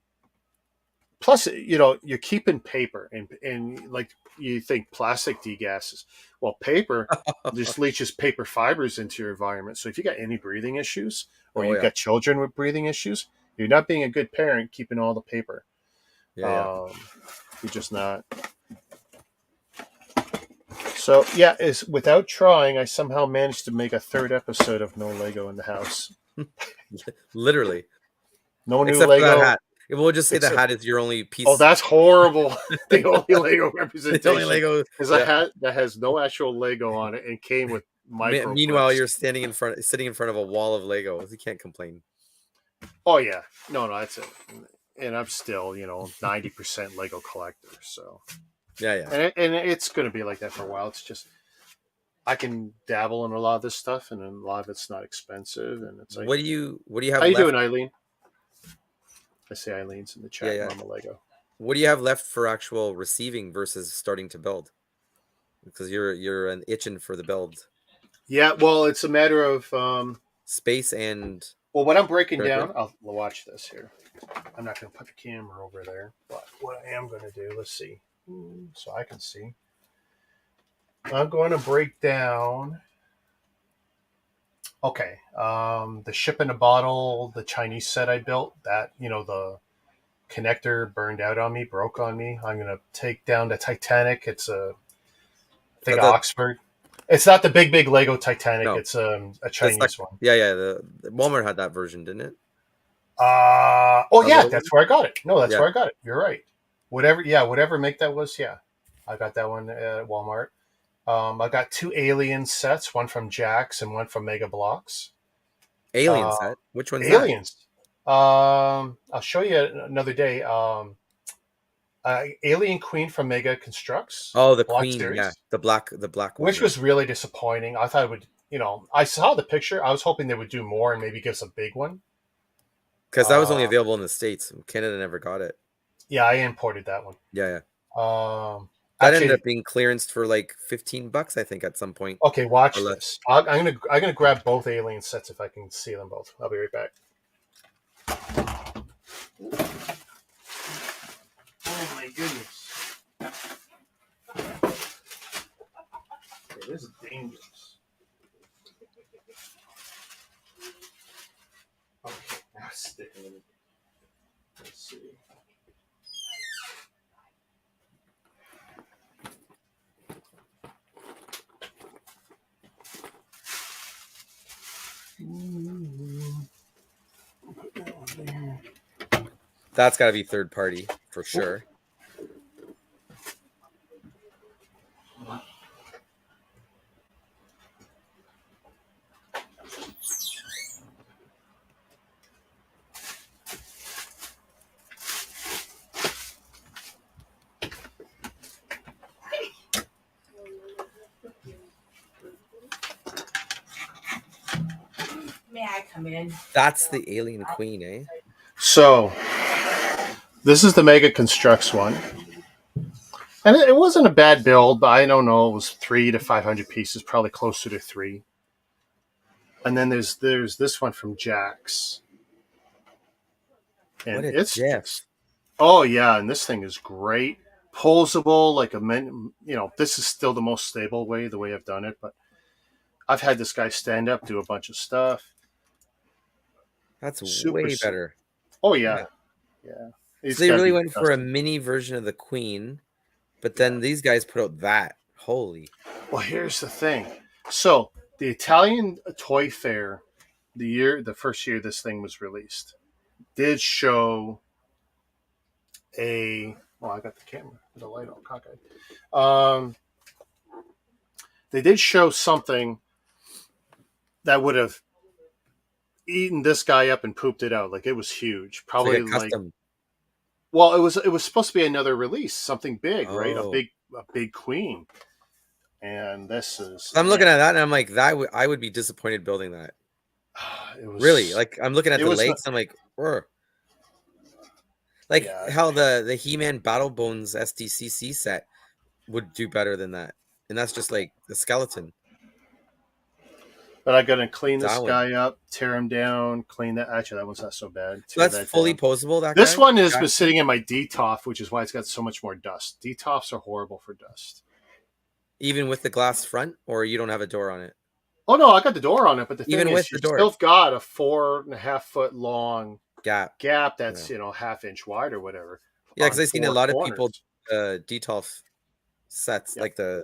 plus, you're keeping paper, and like you think plastic degasses. Well, paper just leaches paper fibers into your environment. So if you got any breathing issues, or Oh you've yeah, got children with breathing issues, you're not being a good parent keeping all the paper. yeah, yeah. Um, you're just not. So yeah, is without trying, I somehow managed to make a third episode of no Lego in the house. Literally, No new except for that Lego, hat. We'll just say the except hat is your only oh, piece. that's horrible. The only Lego The only representation Lego. is a Yeah. hat that has no actual Lego on it and came with micro Meanwhile, clips. you're sitting in front of a wall of Legos. You can't complain. Oh yeah, no, that's it. And I'm still, 90% Lego collector. So, Yeah, yeah. and it's going to be like that for a while. It's just I can dabble in a lot of this stuff, and then a lot of it's not expensive. And it's like, What do you how have you left? doing, Eileen? I say Eileen's in the Yeah, chat. yeah. Mama Lego. What do you have left for actual receiving versus starting to build? Because you're an itching for the build Yeah, well, it's a matter of space and well, what I'm breaking character. down. I'll watch this here. I'm not going to put the camera over there, but what I am going to do, let's see, so I can see. I'm going to break down. Okay, the ship in a bottle, the Chinese set I built. That the connector burned out on me, broke on me. I'm going to take down the Titanic. It's I think That the Oxford. It's not the big Lego Titanic. no It's a the sec- Chinese one. yeah, yeah. The Walmart had that version, didn't it? Oh A yeah, little one. that's where I got it. No, that's Yeah. where I got it. You're right. Whatever make that was. Yeah, I got that one at Walmart. I got two Alien sets, one from Jax and one from Mega Bloks. Alien Uh, set. Which one's that? Aliens. I'll show you another day. Alien Queen from Mega Constructs Oh, the Black Queen. Yeah, Series, the black one. which Yeah, was really disappointing. I thought it would. I saw the picture. I was hoping they would do more and maybe give us a big one. because that was only Uh, available in the States. Canada never got it. yeah, I imported that one. Yeah, yeah. That ended Actually, up being clearanced for like $15, I think, at some point okay, or watch less. this. I'm gonna grab both Alien sets if I can see them both. I'll be right back. Oh my goodness. Okay, this is dangerous. Okay, now sticking in. Let's see. Put that one there. That's got to be third party for sure. May I come in? That's the Alien Queen, eh? So this is the Mega Constructs one. And it wasn't a bad build, but I don't know. It was 300 to 500 pieces, probably closer to 3. And then there's this one from Jax, What and a it's diff. just oh yeah, and this thing is great, posable like a men. This is still the most stable way, the way I've done it. But I've had this guy stand up, do a bunch of stuff. That's Super. way better. Oh Yeah. yeah. So It's they got to really be went for a custom. mini version of the Queen, but Yeah. then these guys put out that. Holy. Well, here's the thing. So the Italian Toy Fair, the first year this thing was released, did show a. Oh, I got the camera with the light on, cockeyed. They did show something that would have eaten this guy up and pooped it out. Like it was huge. It's like Probably a like custom. well, it was supposed to be another release, something big, right? A Oh. big queen. And this is I'm looking at that and I'm like, I would be disappointed building that. it was Really? Like I'm looking at it the was not, legs, I'm like, "Ugh." Like yeah. how the He-Man Battle Bones SDCC set would do better than that. And that's just like the skeleton. But I got to clean this Darwin. guy up, tear him down, clean that. Actually, that one's not so bad. So that's fully down. posable, that This guy? one has been sitting in my DTOF, which is why it's got so much more dust. DTOFs are horrible for dust. Even with the glass front, or you don't have a door on it? Oh, no, I got the door on it, but the Even thing with is, the you door. still got a 4.5 foot long gap that's, 1/2 inch wide or whatever. Yeah, because I've seen a lot corners. of people DTOF sets, like for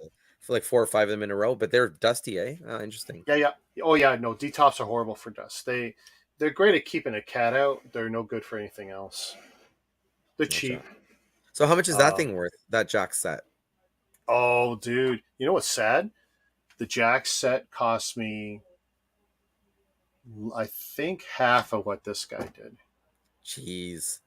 like 4 or 5 of them in a row, but they're dusty, eh? Oh, interesting. Yeah. Oh, yeah, no, DTOFs are horrible for dust. They're great at keeping a cat out. They're no good for anything else. They're cheap. So how much is that thing worth, that jack set? Oh, dude. You know what's sad? The jack set cost me, I think, half of what this guy did. Jeez.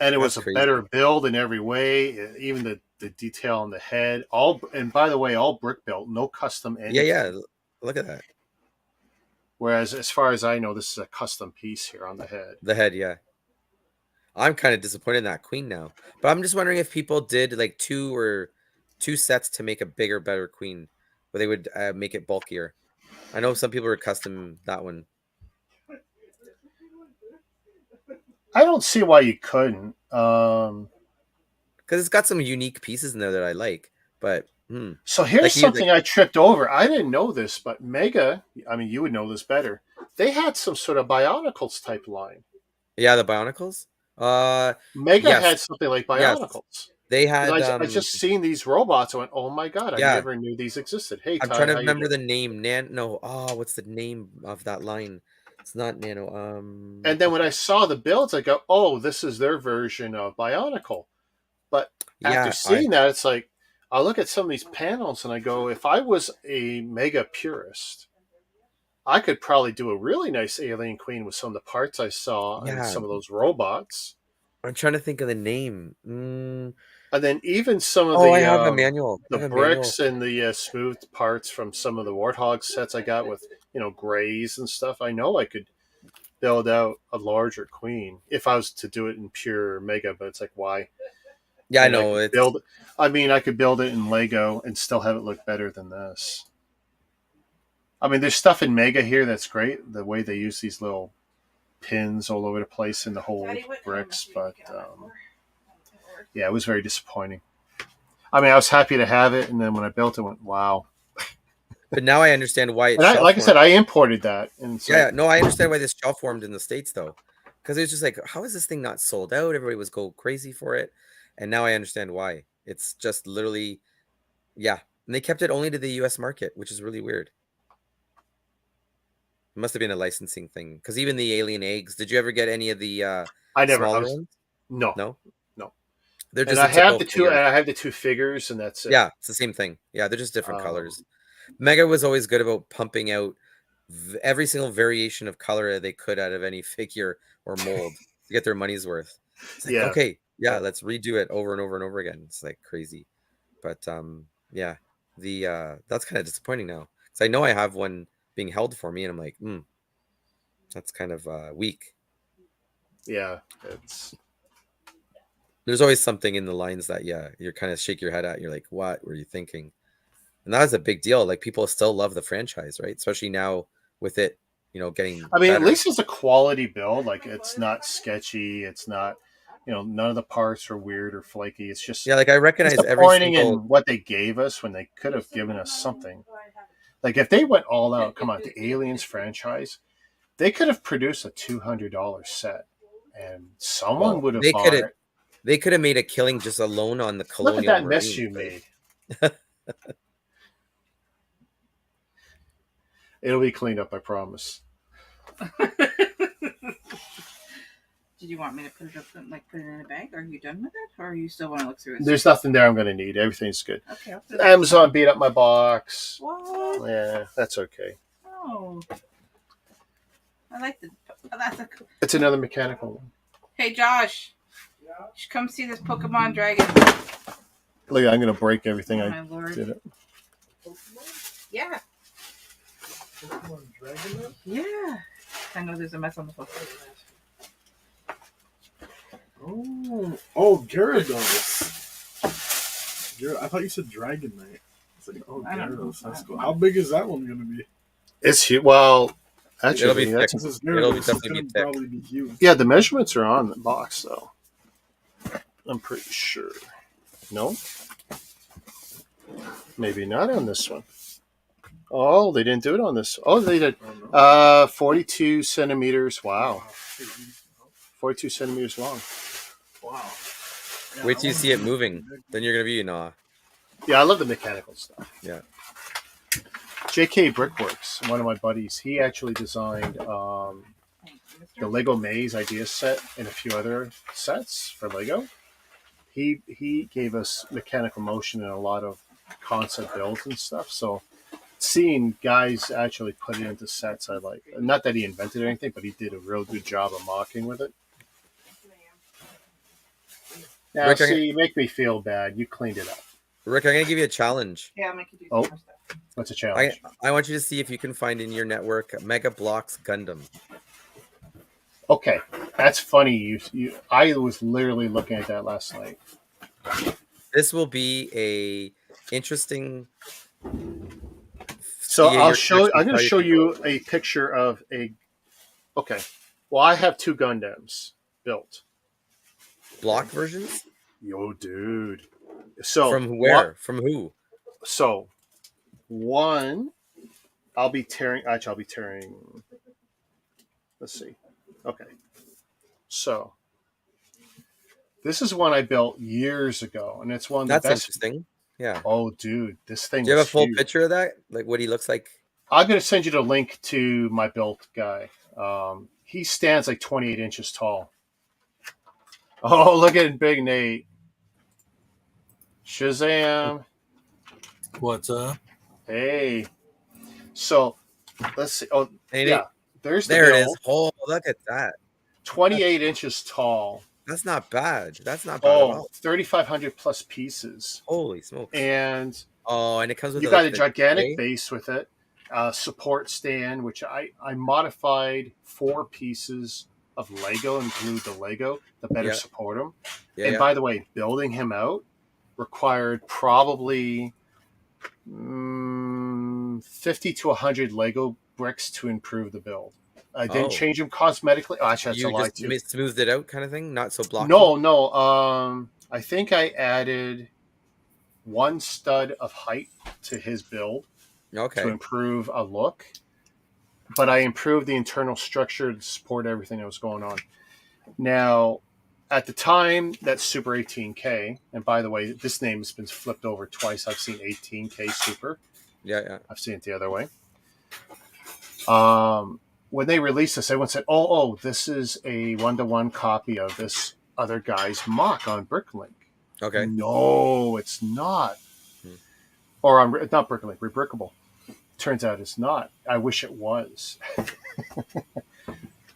And it was a better build in every way. Even the detail on the head. And by the way, all brick built, no custom anything. Yeah. Look at that. Whereas, as far as I know, this is a custom piece here on the head. The head, yeah. I'm kind of disappointed in that queen now. But I'm just wondering if people did like two sets to make a bigger, better queen, where they would make it bulkier. I know some people are custom that one. I don't see why you couldn't. Because it's got some unique pieces in there that I like. But so here's something I tripped over. I didn't know this, but Mega, I mean, you would know this better. They had some sort of Bionicles type line. Yeah, the Bionicles. Mega had something like Bionicles. Yes. They had. I just seen these robots. I went, "Oh my god! I never knew these existed." Hey, I'm trying to remember the name. What's the name of that line? It's not Nano. And then when I saw the builds, I go, "Oh, this is their version of Bionicle." But after seeing that, it's like I look at some of these panels and I go, "If I was a Mega purist, I could probably do a really nice alien queen with some of the parts I saw and some of those robots." I'm trying to think of the name. And then even some of I have a manual. The bricks and the smooth parts from some of the Warthog sets I got with, grays and stuff. I know I could build out a larger queen if I was to do it in pure Mega, but it's like, why? Yeah, I know. I could build it in Lego and still have it look better than this. I mean, there's stuff in Mega here that's great. The way they use these little pins all over the place in the whole bricks, but yeah, it was very disappointing. I mean, I was happy to have it, and then when I built it, I went, wow. But now I understand why it's like I said, I imported that. And so, I understand why this shelf formed in the States, though. Because it was just like, how is this thing not sold out? Everybody was go crazy for it. And now I understand why. It's just literally, and they kept it only to the U.S. market, which is really weird. It must have been a licensing thing. Because even the alien eggs, did you ever get any of the smaller ones? No. They're just. And I have the two figures, and that's it. Yeah, it's the same thing. Yeah, they're just different colors. Mega was always good about pumping out every single variation of color they could out of any figure or mold to get their money's worth. It's like, okay, let's redo it over and over and over again. It's like crazy. But that's kind of disappointing now. Because I know I have one being held for me, and I'm like, that's kind of weak. Yeah, there's always something in the lines that you're kind of shake your head at. You're like, what were you thinking? And that was a big deal. Like, people still love the franchise, right? Especially now with it, getting. I mean, better. At least it's a quality build. Like, it's not sketchy. It's not, none of the parts are weird or flaky. It's just like I recognize disappointing in what they gave us when they could have given us something. Like, if they went all out, come on, the Aliens franchise, they could have produced a $200 set, and someone would have bought it. They could have made a killing just alone on the Colonial. Look at that mess you made. It'll be cleaned up, I promise. Did you want me to put it up, put it in a bag? Are you done with it, or you still want to look through it? There's nothing there I'm going to need. Everything's good. Okay. Amazon beat up my box. What? Yeah, that's okay. Oh, I like the. It's another mechanical one. Hey, Josh. You should come see this Pokemon Dragon. Look, I'm going to break everything. Oh, my Lord. Did it. Yeah. Pokemon Dragon? Yeah. I know there's a mess on the floor. Oh, Gyarados. I thought you said Dragonite. It's like, Gyarados. That's cool. How big is that one going to be? It's huge. Well, It'll be actually, thick. that's This is It'll Gyarados. It's definitely be gonna thick. probably be huge. yeah. The measurements are on the box, though. I'm pretty sure. No, maybe not on this one. Oh, they didn't do it on this. Oh, they did. Oh, no. 42 centimeters. Wow, 42 centimeters long. Wow. Yeah, Wait that till you one's see it pretty moving. big. Then you're gonna be in awe. Yeah, I love the mechanical stuff. Yeah. J.K. Brickworks, one of my buddies, he actually designed Thank you, the mister. Lego Maze idea set and a few other sets for Lego. He gave us mechanical motion and a lot of concept builds and stuff. So seeing guys actually put it into sets, I like. Not that he invented anything, but he did a real good job of mocking with it. Now, Rick, see, you make me feel bad. You cleaned it up. Rick, I'm gonna give you a challenge. Yeah, I'll make you do Oh. some more stuff. What's a challenge? I want you to see if you can find in your network Mega Bloks Gundam. Okay, that's funny. I was literally looking at that last night. This will be a interesting. So see in I'll your show. collection I'm going how to you show can you go. a picture of a. Okay, well, I have two Gundams built. Block versions. Yo, dude. So From where? From who? So one, I'll be tearing. Actually, I'll be tearing. Let's see. Okay, so this is one I built years ago, and it's one of the That's best. interesting. Yeah. Oh, dude, this thing. Do you have was a full huge. picture of that? Like what he looks like? I'm going to send you the link to my built guy. He stands like 28 inches tall. Oh, look at Big Nate. Shazam. What's up? Hey. So, let's see. Oh, Ain't yeah. it? There's the There it build. is. Oh, look at that. 28 inches tall. That's not bad. That's not bad at Oh, all. 3,500 plus pieces. Holy smokes. And Oh, and it comes with you got like a gigantic tray? base with it. Support stand, which I modified 4 pieces of Lego and glued the Lego to better Yeah. support him. Yeah, And yeah. by the way, building him out required probably 50 to 100 Lego bricks to improve the build. I didn't Oh. change him cosmetically. Oh, actually, that's a You lie just too. smoothed it out kind of thing? Not so blocky? No. I think I added 1 stud of height to his build to Okay. improve a look, but I improved the internal structure to support everything that was going on. Now, at the time, that's Super 18K, and by the way, this name has been flipped over twice. I've seen 18K Super. Yeah, yeah. I've seen it the other way. When they released this, everyone said, "Oh, this is a 1-to-1 copy of this other guy's mock on BrickLink." Okay. No, it's not. Hmm. Or on not BrickLink, Rebrickable. Turns out it's not. I wish it was.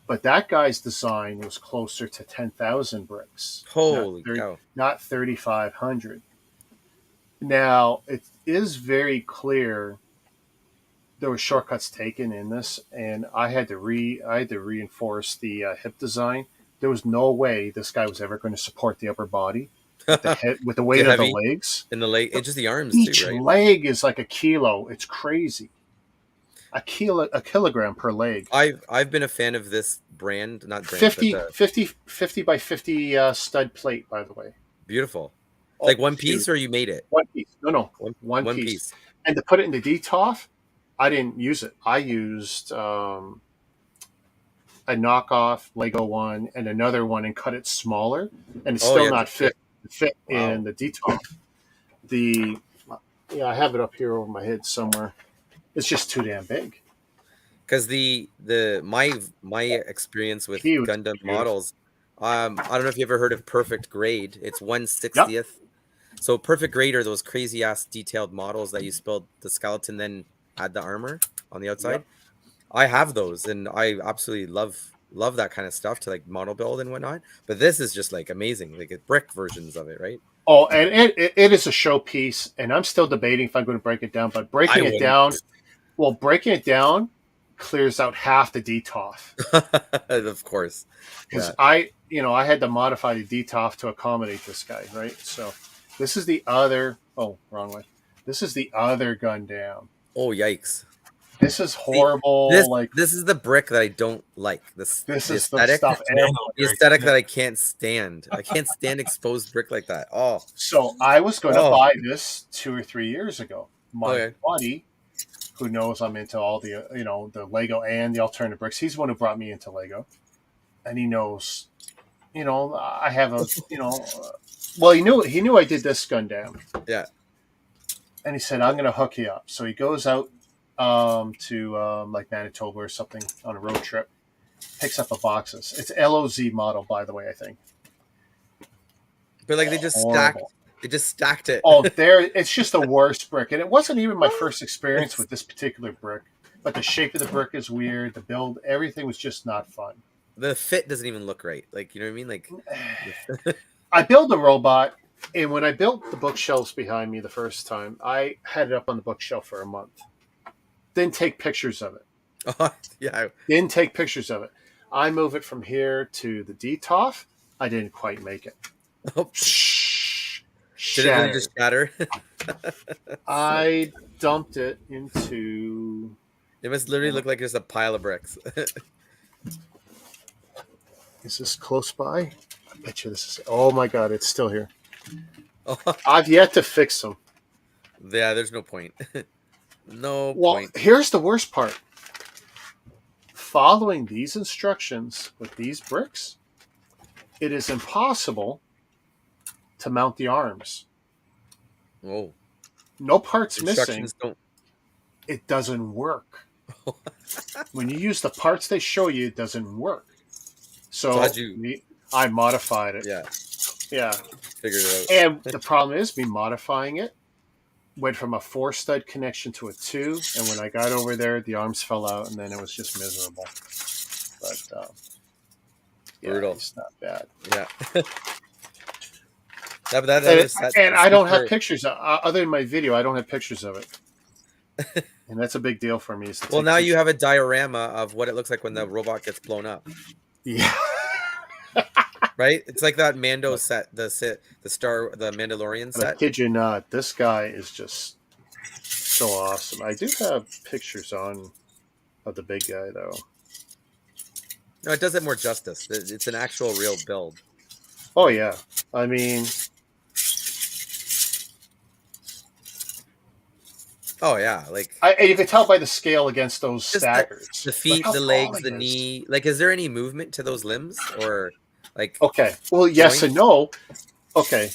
But that guy's design was closer to 10,000 bricks. Holy not cow. Not 3,500. Now, it is very clear there were shortcuts taken in this, and I had to reinforce the hip design. There was no way this guy was ever going to support the upper body with the weight of the heavy legs. in the leg. It's just the arms Each too, right? leg is like a kilo. It's crazy. A kilogram per leg. I've been a fan of this brand, not brand, 50, but 50 by 50 stud plate, by the way. beautiful. Oh, Like one huge. piece, or you made it? One piece. No. One piece. piece. And to put it in the DTOF, I didn't use it. I used a knockoff Lego one and another one and cut it smaller, and it's Oh, still yeah, not fit Wow. in the DTOF. I have it up here over my head somewhere. It's just too damn big. Because my experience with Huge, Gundam huge. models, I don't know if you ever heard of Perfect Grade. It's 1/60th. So Perfect Grade are those crazy ass detailed models that you build the skeleton, then add the armor on the outside. Yep. I have those, and I absolutely love that kind of stuff to like model build and whatnot. But this is just like amazing, like brick versions of it, right? Oh, and it is a showpiece, and I'm still debating if I'm going to break it down. But breaking it down clears out half the DTOF. Of course, Because yeah. I had to modify the DTOF to accommodate this guy, right? So this is the other. Oh, wrong way. This is the other Gundam. Oh yikes! This is horrible. This is the brick that I don't like. This the is aesthetic, the stuff. the aesthetic that I can't stand. I can't stand exposed brick like that. Oh, So I was going to buy this 2 or 3 years ago. My buddy, who knows I'm into all the the Lego and the alternative bricks, he's the one who brought me into Lego, and he knows, I have a well, he knew I did this Gundam. Yeah. And he said, I'm going to hook you up. So he goes out to like Manitoba or something on a road trip, picks up a boxes. It's LOZ model, by the way, I think. But like they just stacked it. Oh, it's just the worst brick. And it wasn't even my first experience with this particular brick. But the shape of the brick is weird. The build, everything was just not fun. The fit doesn't even look right. Like, you know what I mean? Like I built a robot. And when I built the bookshelves behind me the first time, I had it up on the bookshelf for a month. Didn't take pictures of it. Oh, yeah. Didn't take pictures of it. I move it from here to the DTOF. I didn't quite make it. Oh. Did it really just shatter? I dumped it into... It must literally look like just a pile of bricks. Is this close by? I bet you this is... Oh my God, it's still here. Oh. I've yet to fix them. Yeah, there's no point. No well, point. Here's the worst part. Following these instructions with these bricks, it is impossible to mount the arms. Oh. No parts missing. Don't... It doesn't work. When you use the parts they show you, it doesn't work. So I modified it. Yeah. Yeah. Figured it out. And the problem is, me modifying it went from a 4-stud connection to a 2, and when I got over there, the arms fell out, and then it was just miserable. But brutal. It's not bad. Yeah. And I don't have pictures other than my video. I don't have pictures of it, and that's a big deal for me. Well, now you have a diorama of what it looks like when the robot gets blown up. Yeah. Right? It's like that Mando set, the Mandalorian set. I kid you not, this guy is just so awesome. I do have pictures of the big guy, though. No, it does it more justice. It's an actual real build. Oh, yeah. I mean... Oh, yeah. Like you can tell by the scale against those stackers. The feet, the legs, the knee. Like, is there any movement to those limbs? Or... Like, okay, well, yes and no. Okay,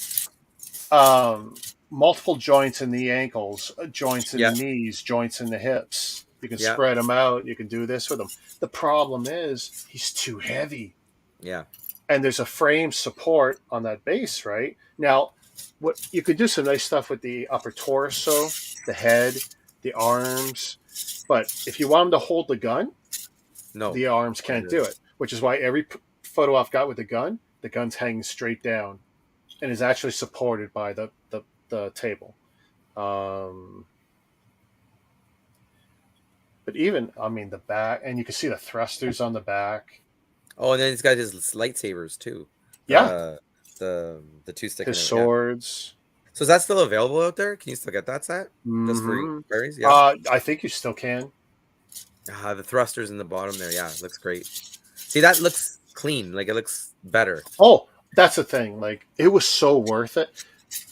multiple joints in the ankles, joints in the knees, joints in the hips. You can spread them out. You can do this with them. The problem is he's too heavy. Yeah, and there's a frame support on that base, right? Now, what you could do some nice stuff with the upper torso, the head, the arms, but if you want him to hold the gun, no, the arms can't do it. Which is why every photo I've got with the gun's hanging straight down and is actually supported by the table. But even, I mean, the back, and you can see the thrusters on the back. Oh, and then he's got his lightsabers too. Yeah. The two-stick. His swords. Yeah. So is that still available out there? Can you still get that set? Just for berries? Yeah. I think you still can. The thrusters in the bottom there. Yeah, it looks great. See, that looks clean. Like, it looks better. Oh, that's the thing. Like, it was so worth it.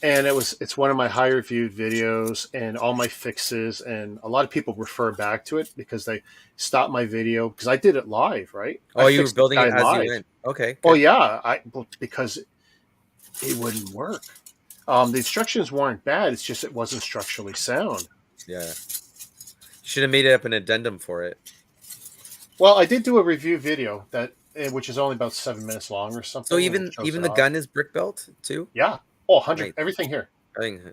And it's one of my higher viewed videos and all my fixes. And a lot of people refer back to it because they stopped my video because I did it live, right? Oh, you were building it as you went. Okay. Oh, yeah. Because it wouldn't work. The instructions weren't bad. It's just it wasn't structurally sound. Yeah. You should have made it up an addendum for it. Well, I did do a review video which is only about 7 minutes long or something. So even the gun is brick built too? Yeah. Oh, 100. Right. Everything here.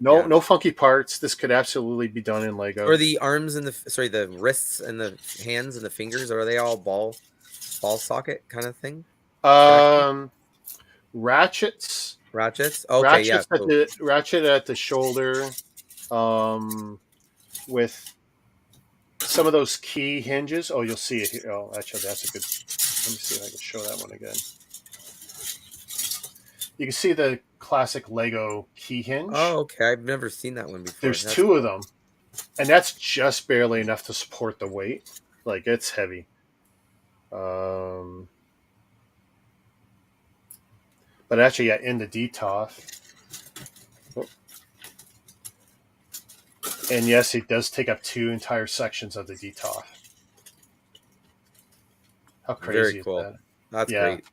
No no funky parts. This could absolutely be done in Lego. Or the arms and the wrists and the hands and the fingers, are they all ball socket kind of thing? Ratchets. Okay, ratchet at the shoulder, with some of those key hinges. Oh, you'll see it here. Oh, actually, that's a good. Let me see if I can show that one again. You can see the classic Lego key hinge. Oh, okay. I've never seen that one before. There's two of them, and that's just barely enough to support the weight. Like it's heavy. But actually, yeah, in the DTOF, and yes, it does take up 2 entire sections of the DTOF. How Very crazy is cool. that? That's Yeah, great.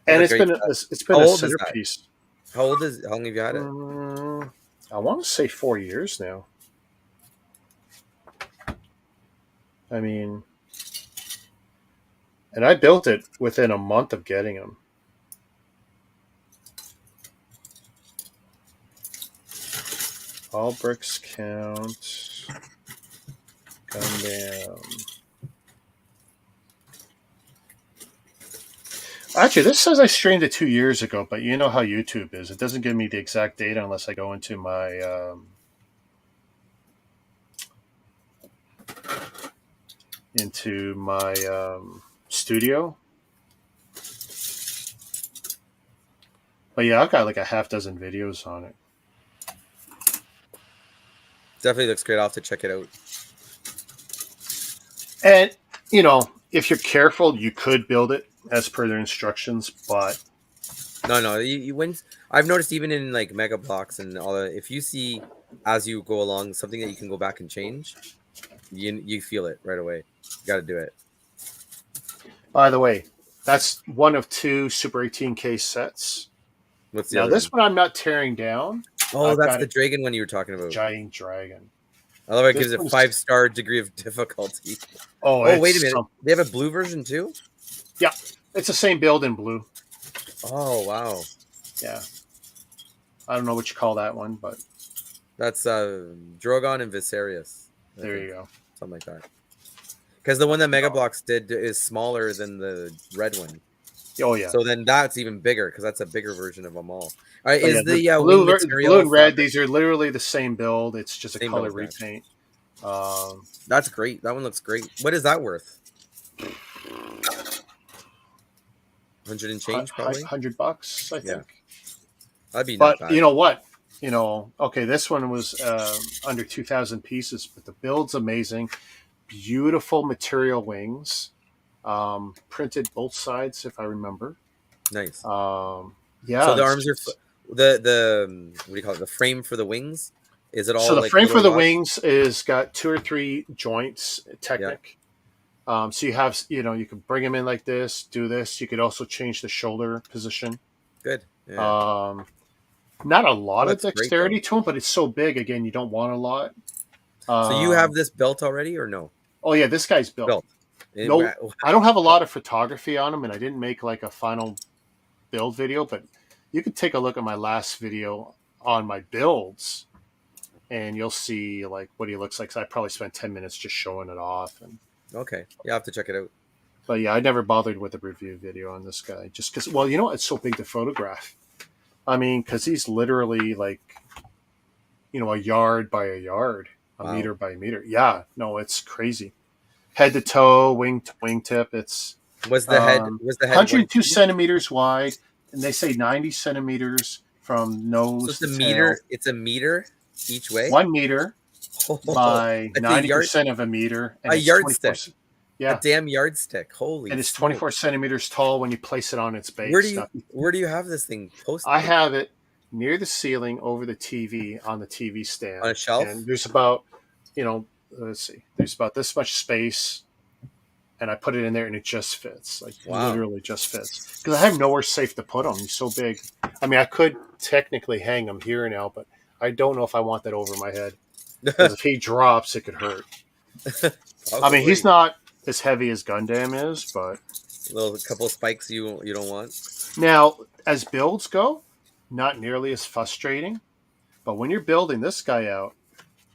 and What a it's great been set. it's been How a old is that? centerpiece. How long have you had it? I want to say 4 years now. I mean, and I built it within a month of getting them. All bricks count. Gundam. Actually, this says I streamed it 2 years ago, but you know how YouTube is. It doesn't give me the exact date unless I go into my studio. But yeah, I've got like a half dozen videos on it. Definitely looks great. I'll have to check it out. And, if you're careful, you could build it as per their instructions, but No, you when I've noticed even in like Mega Blocks and all that, if you see as you go along something that you can go back and change, you feel it right away. You got to do it. by the way, that's one of 2 Super 18K sets. What's the Now, other this one I'm not tearing down. Oh, I've that's got the a dragon one you were talking about. giant dragon. I love it. It This gives it one's- 5-star degree of difficulty. Oh, Oh, wait a minute. They have a blue version too? Yeah, it's the same build in blue. Oh, wow. Yeah. I don't know what you call that one, but That's Drogon and Viserys. there you go. Something like that. Because the one that Mega Blocks did is smaller than the red one. Oh, yeah. So then that's even bigger because that's a bigger version of them all. All right, Oh, is yeah, the blue, wing material blue and red, fabric? these are literally the same build. It's just a Same color build, yeah. repaint. That's great. That one looks great. What is that worth? 100 and change, probably. $100, I think. Yeah. That'd be But not bad. you know what? Okay, this one was under 2,000 pieces, but the build's amazing. Beautiful material wings, printed both sides, if I remember. Nice. Yeah. So the arms are the what do you call it? The frame for the wings. Is it all? So the like frame for the rods? wings is got 2 or 3 joints, Technic. So you have, you can bring them in like this, do this. You could also change the shoulder position. Good. Yeah. Not a lot of That's great, dexterity to them, but it's so big. Again, you don't want a lot. So you have this built already, or no? Oh yeah, this guy's built. No, I don't have a lot of photography on him, and I didn't make like a final build video. But you could take a look at my last video on my builds, and you'll see like what he looks like. So I probably spent 10 minutes just showing it off. And Okay, you have to check it out. but yeah, I never bothered with a review video on this guy, just because. Well, it's so big to photograph. I mean, because he's literally like, a yard by a yard, a meter by a meter. Yeah, no, it's crazy. Head to toe, wing to wingtip. It's Was the head 102 centimeters wide, and they say 90 centimeters from nose So it's to a tail. meter. It's a meter each way. 1 meter by That's a 90% of a meter. And a it's yardstick. 24 Yeah, A damn yardstick. Holy. and it's smoke. 24 centimeters tall when you place it on its base. Where do you have this thing posted? I have it near the ceiling over the TV on the TV stand. On a shelf? And there's about, let's see, there's about this much space. And I put it in there and it just fits. Like Wow. literally just fits. Because I have nowhere safe to put him. He's so big. I mean, I could technically hang him here now, but I don't know if I want that over my head. Because if he drops, it could hurt. I mean, he's not as heavy as Gundam is, but a couple of spikes you don't want. now as builds go, not nearly as frustrating. But when you're building this guy out,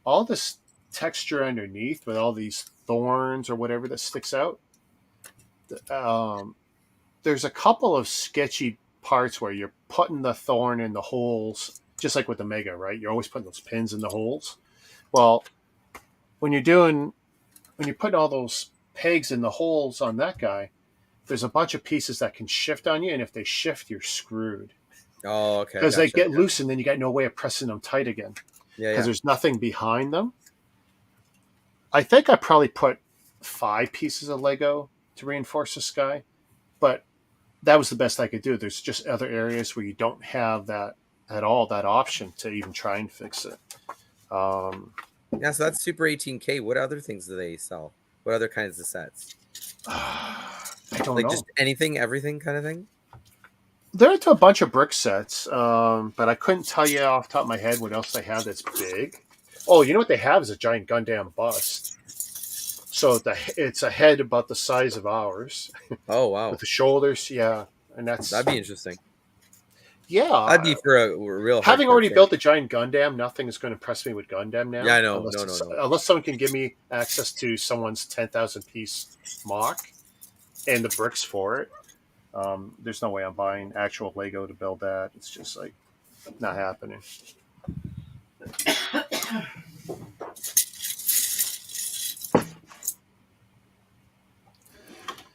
all this texture underneath with all these thorns or whatever that sticks out, there's a couple of sketchy parts where you're putting the thorn in the holes, just like with the Mega, right? You're always putting those pins in the holes. Well, when you're putting all those pegs in the holes on that guy, there's a bunch of pieces that can shift on you, and if they shift, you're screwed. Oh, okay. Because they get loose, and then you got no way of pressing them tight again. Yeah, Because there's nothing behind them. I think I probably put 5 pieces of Lego to reinforce the sky, but that was the best I could do. There's just other areas where you don't have that at all, that option to even try and fix it. Yeah, so that's Super 18K. What other things do they sell? What other kinds of sets? I don't Like know. just anything, everything kind of thing? They're into a bunch of brick sets, but I couldn't tell you off the top of my head what else they have that's big. Oh, you know what they have is a giant Gundam bust. So it's a head about the size of ours Oh, wow. with the shoulders, yeah, and That'd be interesting. yeah. That'd be for a real Having hardcore already fan. built a giant Gundam, nothing is going to impress me with Gundam now. Yeah, I know. Unless, No. unless someone can give me access to someone's 10,000 piece mock and the bricks for it. There's no way I'm buying actual Lego to build that. It's just like not happening.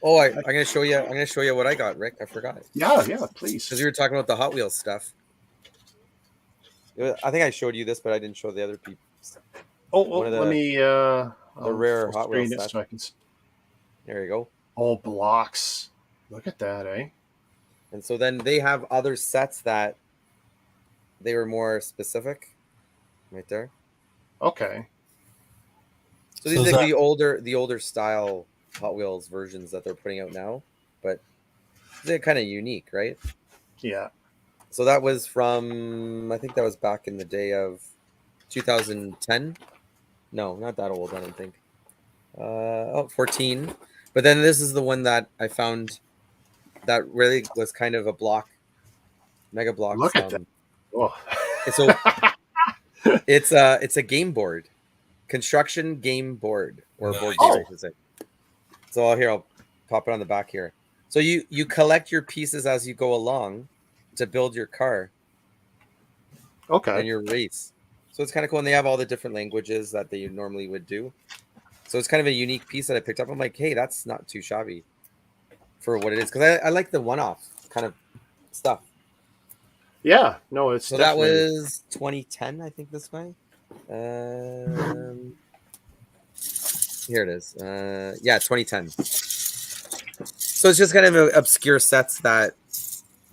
Oh, I'm gonna show you. I'm gonna show you what I got, Rick. I forgot. Yeah, please. Because you were talking about the Hot Wheels stuff. I think I showed you this, but I didn't show the other people. Let me. The rare Hot Wheels it set. so I can... There you go. Oh, blocks. Look at that, eh? And so then they have other sets that they were more specific, right there. Okay. So these are the older style Hot Wheels versions that they're putting out now, but they're kind of unique, right? Yeah. So that was from, I think that was back in the day of 2010. No, not that old, I don't think. 14. But then this is the one that I found that really was kind of a block, mega block. Look at that. Oh. So it's a game board, construction game board, or board game, I should say. So here, I'll pop it on the back here. So you collect your pieces as you go along to build your car. Okay. And your race. So it's kind of cool. And they have all the different languages that they normally would do. So it's kind of a unique piece that I picked up. I'm like, hey, that's not too shabby for what it is. Because I like the one-off kind of stuff. Yeah. No, it's so definitely... that was 2010, I think, this guy. Here it is. Yeah, 2010. So it's just kind of obscure sets that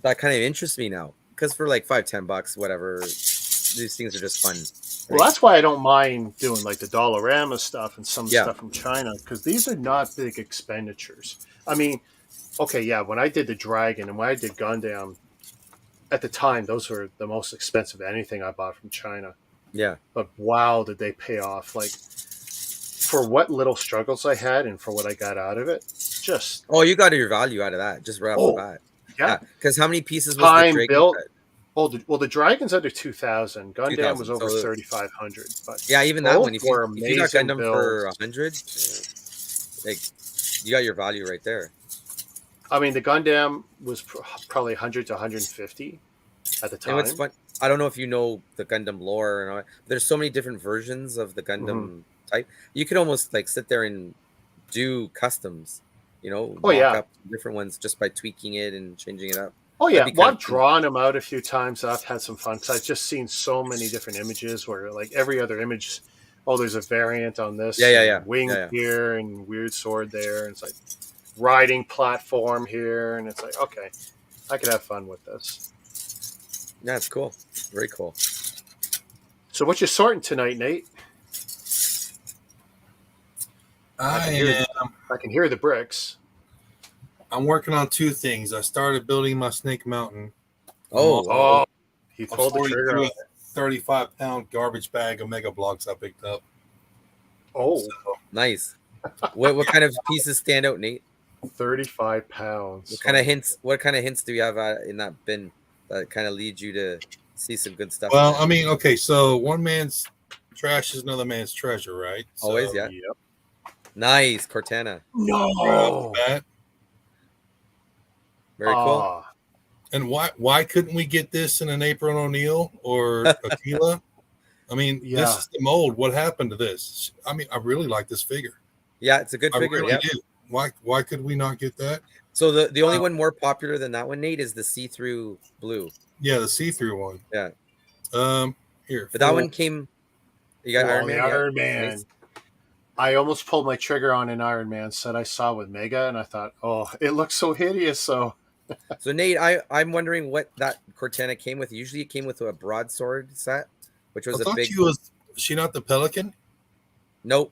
kind of interest me now. Because for like $5-10, whatever, these things are just fun. Right? Well, that's why I don't mind doing like the Dollarama stuff and some stuff from China, because these are not big expenditures. I mean, okay, yeah, when I did the Dragon and when I did Gundam, at the time, those were the most expensive anything I bought from China. Yeah. But wow, did they pay off. Like, for what little struggles I had and for what I got out of it, just... Oh, you got your value out of that, just right off the bat. Yeah. Because how many pieces was time the Dragon built? set? Well, the Dragon's under 2,000. Gundam 2,000, was over so 3,500. But yeah, even that one. If you got Gundam builds. for 100, like you got your value right there. I mean, the Gundam was probably 100 to 150 at the time. And what's fun, I don't know if you know the Gundam lore and all that. There's so many different versions of the Gundam type. You could almost like sit there and do customs. You know, mock up different ones just by tweaking it and changing it up. Oh, yeah. Well, I've drawn them out a few times. I've had some fun because I've just seen so many different images where, like, every other image, there's a variant on this. Yeah. Wing here and weird sword there. And it's like riding platform here. And it's like, okay, I could have fun with this. Yeah, it's cool. Very cool. So what you sorting tonight, Nate? I can hear the bricks. I'm working on 2 things. I started building my Snake Mountain. He pulled the trigger on it. 35-pound garbage bag of Mega Blocks I picked up. Oh, so, nice. What kind of pieces stand out, Nate? 35 pounds. What kind of hints do you have in that bin that kind of lead you to see some good stuff? Well, I mean, okay, so one man's trash is another man's treasure, right? Always, so, yeah. Yep. Nice, Cortana. No. Very cool. And why couldn't we get this in an April O'Neil or Aquila? I mean, this is the mold. What happened to this? I mean, I really like this figure. Yeah, it's a good figure. Really do. Why could we not get that? So the only one more popular than that one, Nate, is the see-through blue. Yeah, the see-through one. Yeah. Here. But that one came. You got Iron Man. Iron Man. Nice. I almost pulled my trigger on an Iron Man set I saw with Mega, and I thought, oh, it looks so hideous. So So Nate, I'm wondering what that Cortana came with. Usually it came with a broadsword set, which was I a thought big. was she not the Pelican? Nope.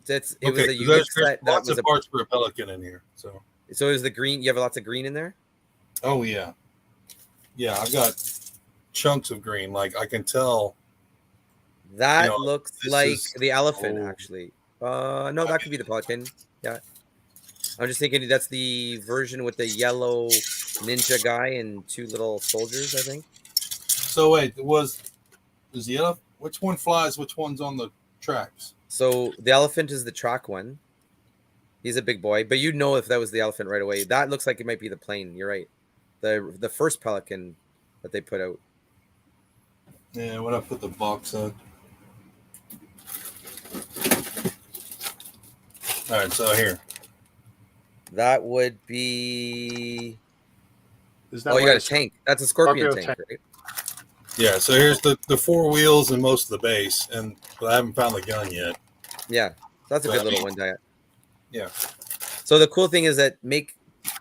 It was a unique there's set that lots was of parts for a Pelican in here. So it was the green. You have lots of green in there. oh yeah, yeah. I've got chunks of green. Like I can tell. That looks like is, the elephant, actually. No, that could be the Pelican. Yeah. I'm just thinking that's the version with the yellow ninja guy and two little soldiers, I think. So wait, is the elephant? Which one flies? Which one's on the tracks? So the elephant is the track one. He's a big boy, but you'd know if that was the elephant right away. That looks like it might be the plane. You're right. The first Pelican that they put out. Yeah, when I put the box on. All right, so here. That would be. is that Oh, you what got a tank. That's a Scorpion tank, right? Yeah, so here's the four wheels and most of the base, but I haven't found the gun yet. Yeah, that's a good little one. Diet. Yeah. So the cool thing is that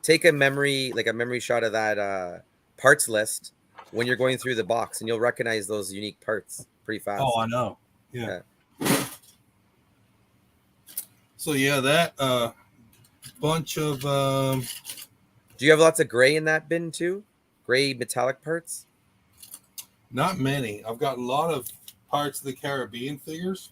take a memory shot of that parts list when you're going through the box, and you'll recognize those unique parts pretty fast. Oh, I know. Yeah. So yeah, that bunch of. Do you have lots of gray in that bin too? Gray metallic parts? Not many. I've got a lot of Pirates of the Caribbean figures.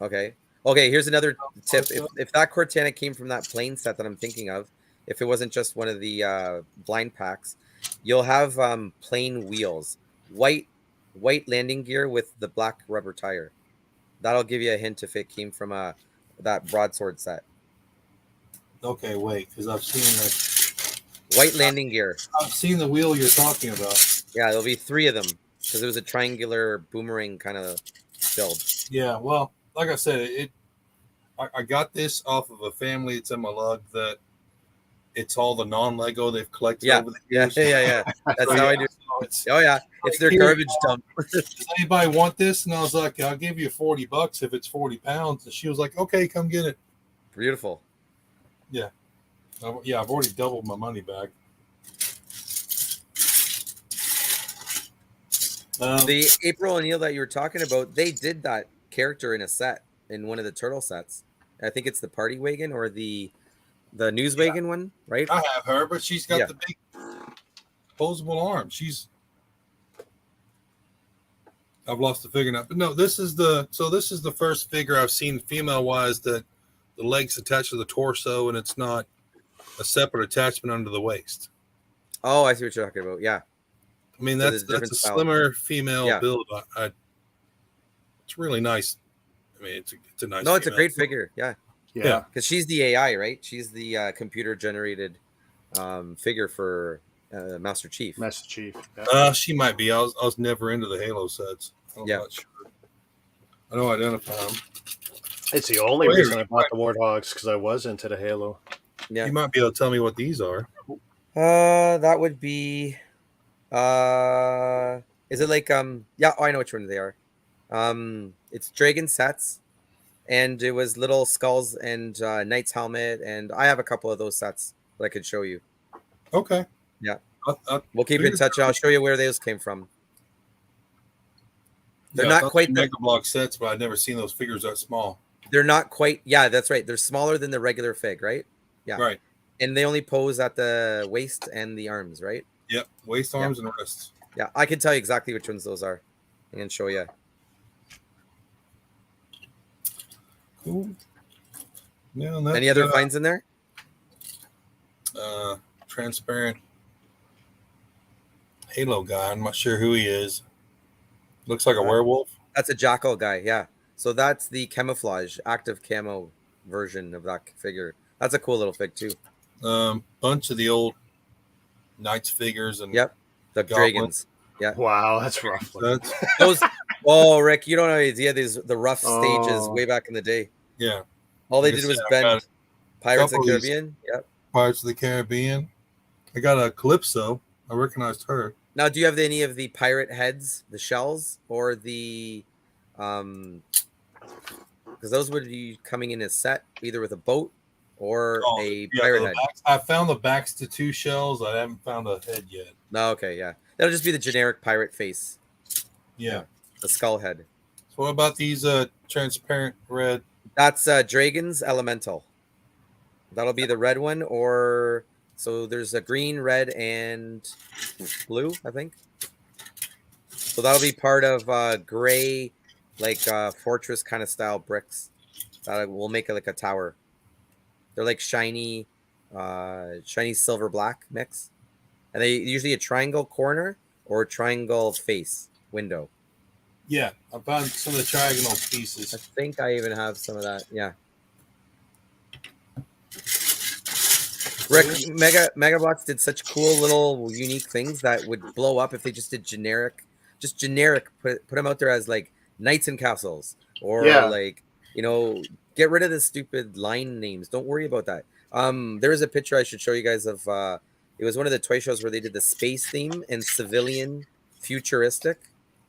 Okay. Here's another tip. If that Cortana came from that plane set that I'm thinking of, if it wasn't just one of the blind packs, you'll have plain wheels, white landing gear with the black rubber tire. That'll give you a hint if it came from that broadsword set. Okay, wait, because I've seen that white landing gear. I've seen the wheel you're talking about. Yeah, there'll be 3 of them because it was a triangular boomerang kind of build. Yeah, well, like I said, I got this off of a family. It's in my lug that it's all the non-Lego they've collected over the years. Yeah. That's so, how I do. It's their garbage dump. Does anybody want this? And I was like, I'll give you $40 if it's 40 pounds. And she was like, okay, come get it. Beautiful. Yeah. I've already doubled my money back. The April O'Neil that you were talking about, they did that character in a set in one of the turtle sets. I think it's the party wagon or the news wagon one, right? I have her, but she's got the big opposable arm. I've lost the figure now. But no, this is the first figure I've seen female wise that the legs attached to the torso and it's not a separate attachment under the waist. Oh, I see what you're talking about. Yeah. I mean, that's a slimmer female build. It's really nice. I mean, it's a nice. No, it's a great figure. Yeah. Because she's the AI, right? She's the computer generated figure for Master Chief. Master Chief. Yeah. She might be. I was never into the Halo sets. I'm not sure. I don't identify them. It's the only reason I bought the Warthogs because I was into the Halo. Yeah. You might be able to tell me what these are. That would be. Is it like I know which one they are. It's Dragon sets, and it was little skulls and Knight's helmet, and I have a couple of those sets that I could show you. Okay. Yeah. We'll keep in touch. I'll show you where those came from. They're not quite Mega Block sets, but I've never seen those figures that small. They're not quite. Yeah, that's right. They're smaller than the regular fig, right? Yeah. Right. And they only pose at the waist and the arms, right? Yep. Waist, arms, and wrists. Yeah, I can tell you exactly which ones those are and show you. Cool. Yeah, any other finds in there? Transparent Halo guy. I'm not sure who he is. Looks like a werewolf. That's a jackal guy. Yeah. So that's the camouflage, active camo version of that figure. That's a cool little fig too. Bunch of the old Knights figures and the dragons. Yeah. Wow, that's rough. Those. Oh, Rick, you don't know idea the rough stages way back in the day. Yeah. All they did was bend. Pirates of the Caribbean. Yep. Pirates of the Caribbean. I got a Calypso. I recognized her. Now, do you have any of the pirate heads, the shells, or the because those would be coming in a set either with a boat or a yeah, pirate the head. backs, I found the backs to 2 shells. I haven't found a head yet. No, okay, yeah. That'll just be the generic pirate face. Yeah. The skull head. So what about these transparent red? That's Dragon's Elemental. That'll be the red one, or so there's a green, red, and blue, I think. So that'll be part of gray, like fortress kind of style bricks. That will make it like a tower. They're like shiny silver black mix, and they usually a triangle corner or a triangle face window. Yeah, I found some of the triangle I pieces. think I even have some of that. Yeah. Rick, Mega Blocks did such cool little unique things that would blow up if they just did generic. Put them out there as like knights and castles, or like, you know, get rid of the stupid line names. Don't worry about that. There is a picture I should show you guys of. It was one of the toy shows where they did the space theme and civilian futuristic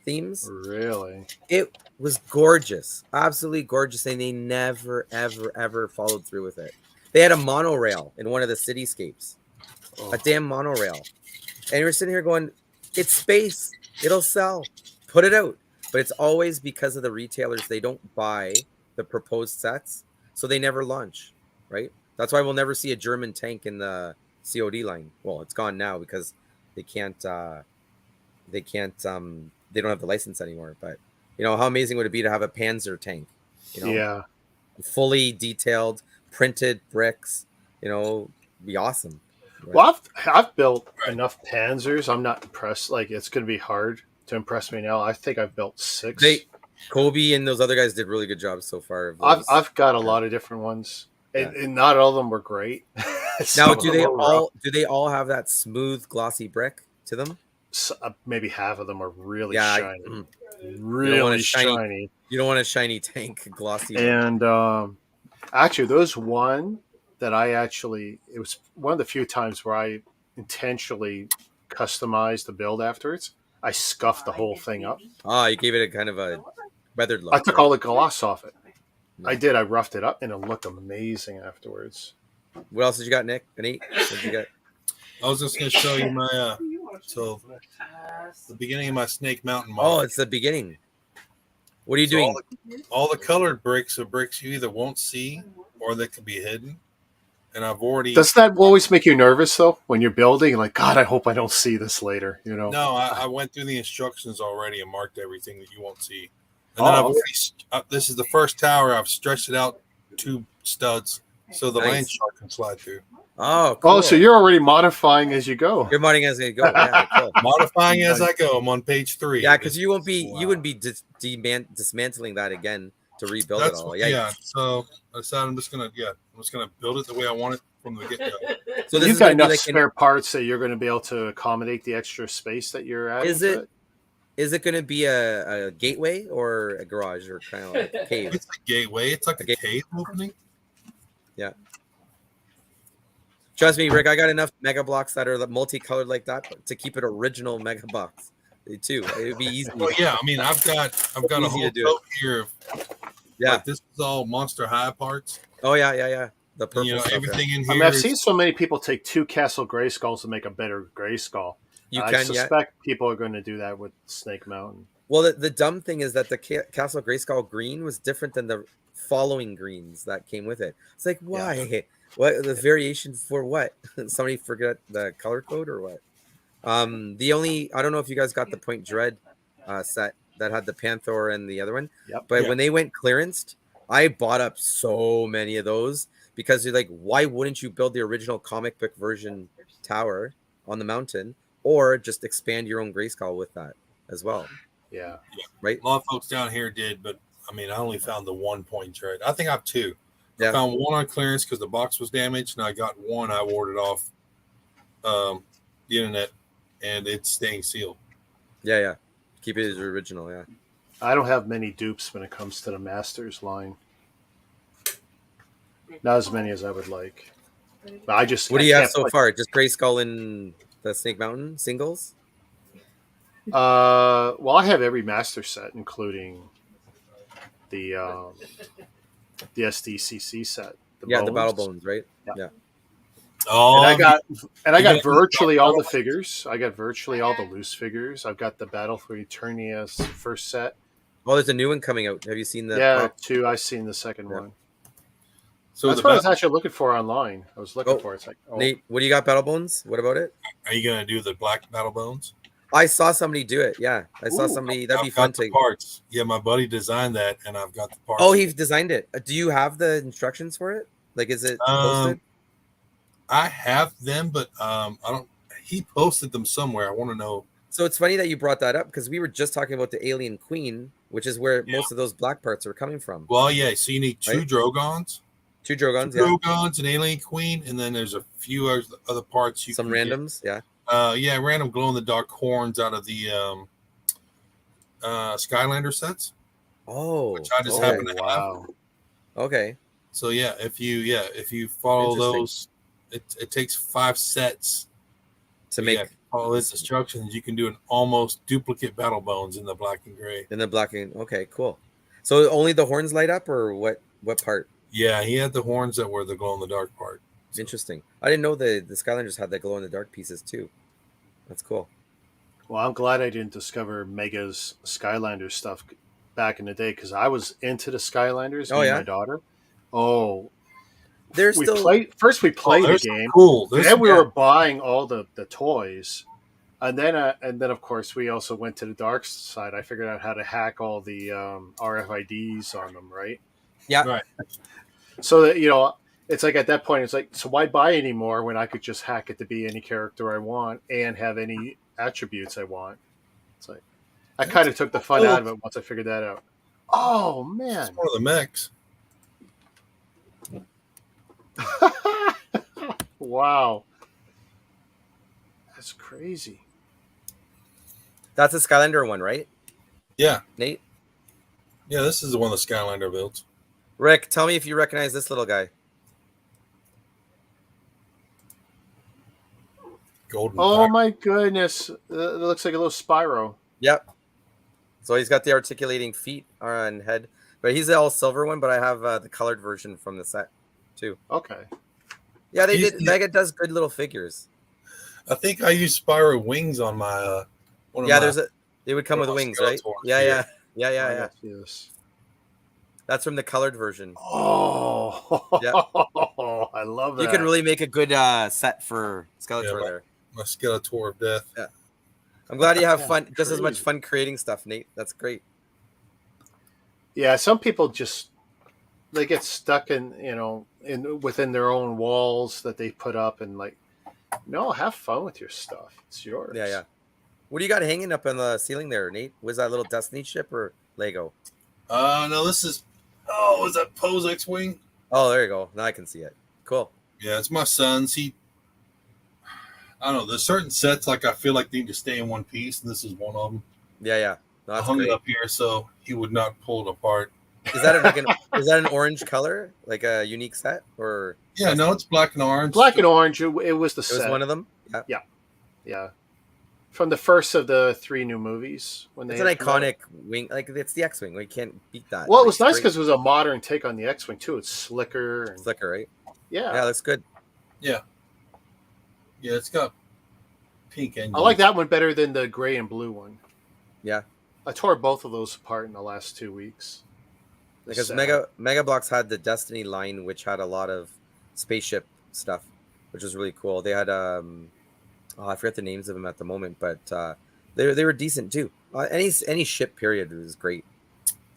themes. Really? It was gorgeous, absolutely gorgeous, and they never, ever followed through with it. They had a monorail in one of the cityscapes, a damn monorail, and you were sitting here going, "It's space. It'll sell. Put it out." But it's always because of the retailers. They don't buy the proposed sets, so they never launch. Right? That's why we'll never see a German tank in the COD line. Well, it's gone now because they can't. They don't have the license anymore. But you know, how amazing would it be to have a Panzer tank? You know, Yeah. fully detailed, printed bricks. You know, be awesome. Right? Well, I've built enough Panzers. I'm not impressed. Like, it's going to be hard to impress me now. I think I've built 6. Kobe and those other guys did really good jobs so far. I've got a lot of different ones, and not all of them were great. Now, do they all have that smooth, glossy brick to them? So, maybe half of them are really shiny, really shiny. You don't want a shiny tank, glossy. And actually, there's one that it was one of the few times where I intentionally customized the build afterwards. I scuffed the whole thing up. You gave it a kind of a weathered look. I took all the gloss off it. No. I did. I roughed it up, and it looked amazing afterwards. What else did you got, Nick? What did you got? I was just going to show you my the beginning of my Snake Mountain model. Oh, it's the beginning. What are you doing? All the colored bricks are bricks you either won't see or that can be hidden. And I've already. Does that always make you nervous though when you're building? Like, God, I hope I don't see this later. You know? No, I went through the instructions already and marked everything that you won't see. And then I've already. This is the first tower. I've stretched it out 2 studs so the land shark can slide through. Oh, cool. Oh, so you're already modifying as you go. You're modding as you go. Yeah, cool. Modifying as I go. I'm on page 3. Yeah, because you wouldn't be dismantling that again to rebuild it all. Yeah. So I decided I'm just gonna build it the way I want it from the get go. So you've got enough spare parts that you're going to be able to accommodate the extra space that you're adding. Is it going to be a gateway or a garage or kind of like a cave? It's a gateway. It's like a cave opening. Yeah. Trust me, Rick, I got enough Mega Blocks that are multicolored like that to keep it original Mega Box too. It would be easy. Well, yeah, I mean, I've got a whole tote here. Like, this is all Monster High parts. Oh yeah. The purple stuff, everything in here. I mean, I've seen so many people take 2 Castle Grayskulls to make a better Grayskull. I suspect people are going to do that with Snake Mountain. Well, the dumb thing is that the Castle Grayskull green was different than the following greens that came with it. It's like, why? Yeah. What the variation for what? Somebody forgot the color code or what? I don't know if you guys got the Point Dread set that had the Panther and the other one. Yep. But when they went clearanced, I bought up so many of those because you're like, why wouldn't you build the original comic book version tower on the mountain or just expand your own Grayskull with that as well? Yeah. Right. A lot of folks down here did, but I mean, I only found the 1 Point Dread. I think I have 2. Yeah. I found 1 on clearance because the box was damaged, and I got 1 I ordered off the internet, and it's staying sealed. Yeah. Keep it as original, yeah. I don't have many dupes when it comes to the Masters line. Not as many as I would like. But what do you have so far? Just Grayskull and the Snake Mountain singles? Well, I have every Master set, including the the SDCC set. The battle bones, right? Yeah. Yeah. Oh, And I got you got virtually all the battle- figures. I got virtually all the loose figures. I've got the Battle for Eternia's first set. Oh, there's a new one coming out. Have you seen the Yeah, pop? 2. I seen the second Yeah. one. So That's the what I was battle- actually looking for online. I was looking Oh, for it. It's like, Nate, what do you got, battle bones? What about it? are you gonna do the black battle bones? I saw somebody do it. Yeah, I saw Ooh, somebody. That'd be I've fun got the to. parts. Yeah, my buddy designed that, and I've got the parts. Oh, he designed it. Do you have the instructions for it? Like, is it posted? I have them, but I don't. He posted them somewhere. I want to know. So it's funny that you brought that up because we were just talking about the Alien Queen, which is where most of those black parts are coming from. Well, yeah. So you need 2 Right? Drogons, 2 Drogons, 2 yeah. Drogons, an Alien Queen, and then there's a few other parts you Some can get. randoms, yeah. Yeah, random glow in the dark horns out of the Skylander sets, Oh, which I just okay. happen to have. wow. Okay. So if you follow those, it takes 5 sets To make follow his instructions. You can do an almost duplicate battle bones in the black and gray. in the black and okay, cool. So only the horns light up, or what? What part? Yeah, he had the horns that were the glow in the dark part. Interesting. I didn't know the Skylanders had the glow in the dark pieces too. That's cool. Well, I'm glad I didn't discover Mega's Skylanders stuff back in the day because I was into the Skylanders. Oh, me and yeah? my daughter. Oh, There's we still played first. We played the there's some game. cool. And There's then some- we were buying all the toys, and then of course we also went to the dark side. I figured out how to hack all the RFIDs on them, right? Yeah. Right. So that it's like at that point, it's like, so why buy anymore when I could just hack it to be any character I want and have any attributes I want? It's like I kind of took the fun out of it once I figured that out. Oh man! It's one of the mechs. Wow, that's crazy. That's a Skylander one, right? Yeah, Nate, yeah. This is the one the Skylander builds. Rick, tell me if you recognize this little guy. Golden. Oh pack. my goodness! It looks like a little Spyro. Yep. So he's got the articulating feet and head, but he's the all silver one. But I have the colored version from the set too. Okay. Yeah, they He's did. the- Mega does good little figures. I think I used Spyro wings on my. One of Yeah, my, there's a. They would come with one of my wings, right? Skeletors Yeah, here. yeah. Yes. That's from the colored version. Oh, Yeah. I love that. You can really make a good set for Skeletor Yeah, there. my Skeletor of Death. I'm glad you have Yeah, fun, just as much crazy. fun creating stuff, Nate. That's great. Yeah, some people just they get stuck in within their own walls that they put up, and like, no, have fun with your stuff. It's yours. Yeah. What do you got hanging up on the ceiling there, Nate? Was that a little Destiny ship or Lego? No, this is. Oh, is that Poe's X-wing? Oh, there you go. Now I can see it. Cool. Yeah, it's my son's. I don't know. There's certain sets like I feel like need to stay in one piece, and this is one of them. Yeah. No, I that's hung great. it up here so he would not pull it apart. Is that is that an orange color, like a unique set, or Yeah, no, it's black and orange. Black and orange. It was the it was set. one of them? Yeah. Yeah, from the first of the 3 new movies when they It's an had come out. iconic wing. Like it's the X-wing. We can't beat that. Well, it Like, was nice great. because it was a modern take on the X-wing too. It's slicker and Slicker, right? yeah. Yeah, looks good. Yeah, it's got pink engine. I like that one better than the gray and blue one. Yeah. I tore both of those apart in the last 2 weeks. The Because set. Mega Bloks had the Destiny line, which had a lot of spaceship stuff, which was really cool. They had I forget the names of them at the moment, but they were decent too. Any ship period was great.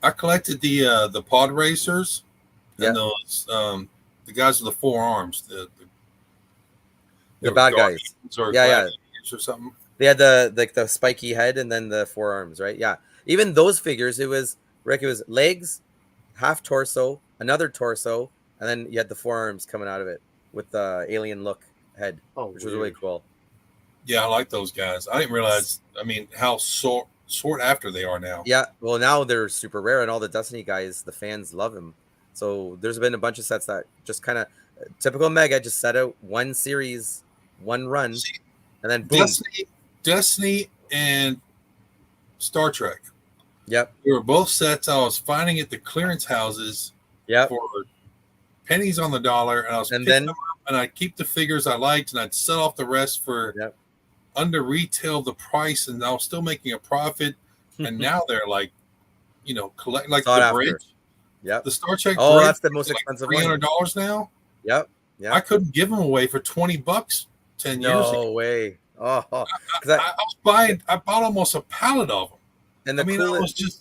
I collected the pod racers Yeah. and those the guys with the 4 arms. The bad guys. Or Yeah, gladiators or something. They had the spiky head and then the 4 arms, right? Yeah. Even those figures, it was legs, half torso, another torso, and then you had the 4 arms coming out of it with the alien look head, which was really weird. cool. Yeah, I like those guys. I didn't realize. I mean, how sought after they are now. Yeah, well, now they're super rare, and all the Destiny guys, the fans love them. So there's been a bunch of sets that just kind of typical Mega, just set out one series, one run, See, and then boom. Destiny and Star Trek. Yep. They were both sets I was finding at the clearance houses Yep. for pennies on the dollar, and I was And picking then them up, and I'd keep the figures I liked, and I'd sell off the rest for Yep. under retail the price, and I was still making a profit. And now they're like, collect like Sought the after. bridge, Yep. the Star Trek Oh, bridge, that's the most like expensive one. $300 now. Yep. I Yep. couldn't give them away for $20 10 years ago. No way. Oh, because I bought almost a pallet of them. and the I coolest, was just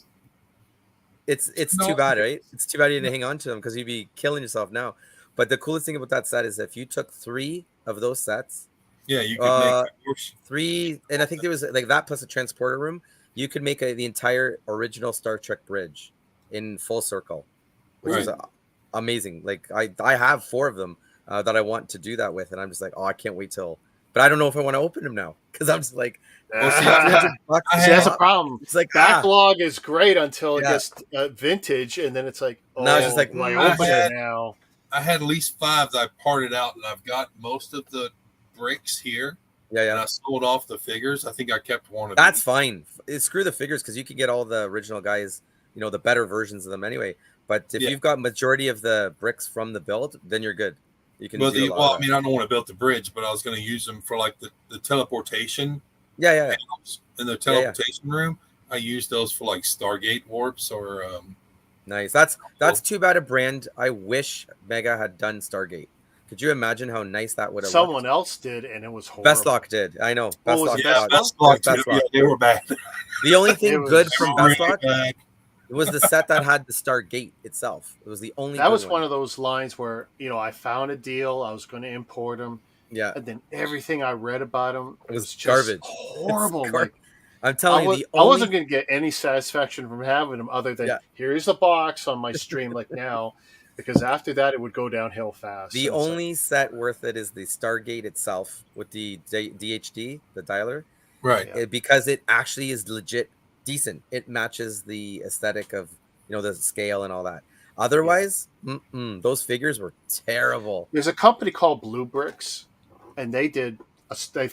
it's No. too bad, right? It's too bad you didn't hang on to them because you'd be killing yourself now. But the coolest thing about that set is if you took 3 of those sets, you could make 3, and I think there was like that plus a transporter room, you could make the entire original Star Trek bridge in full circle, which is amazing. Like I have 4 of them that I want to do that with, and I'm just like, oh, I can't wait till. But I don't know if I want to open them now because I'm just like, Well, see, see, that's a problem. It's like Backlog is great until it Yeah. gets vintage, and then it's like, oh, Now it's just like, my I opener had- now. I had at least 5 that I parted out, and I've got most of the bricks here. yeah. And I sold off the figures. I think I kept one of That's each. fine. Screw the figures because you can get all the original guys, the better versions of them anyway. But if you've got majority of the bricks from the build, then you're good. You can. Well, do a lot well, of I mean, I don't want to build the bridge, but I was going to use them for like the teleportation. Yeah. panels in the teleportation room. I use those for like Stargate warps or. Nice. That's too bad a brand. I wish Mega had done Stargate. Could you imagine how nice that would have looked? Someone else did, and it was horrible. Best Lock did. I know. Best was Lock. it did. Best Lock. Best Lock. Yeah, they were bad. The only thing was good from Best Really Lock bad. was the set that had the Stargate itself. It was the only. That good was one of those lines where I found a deal. I was going to import them, Yeah. and then everything I read about them It was just garbage. horrible. It's Like, I'm telling you, I wasn't going to get any satisfaction from having them other than here's the box on my stream like now, because after that it would go downhill fast. The And it's only set worth it is the Stargate itself with the DHD, the dialer, Right. because it actually is legit decent. It matches the aesthetic of the scale and all that. Otherwise, those figures were terrible. there's a company called Blue Bricks, and they've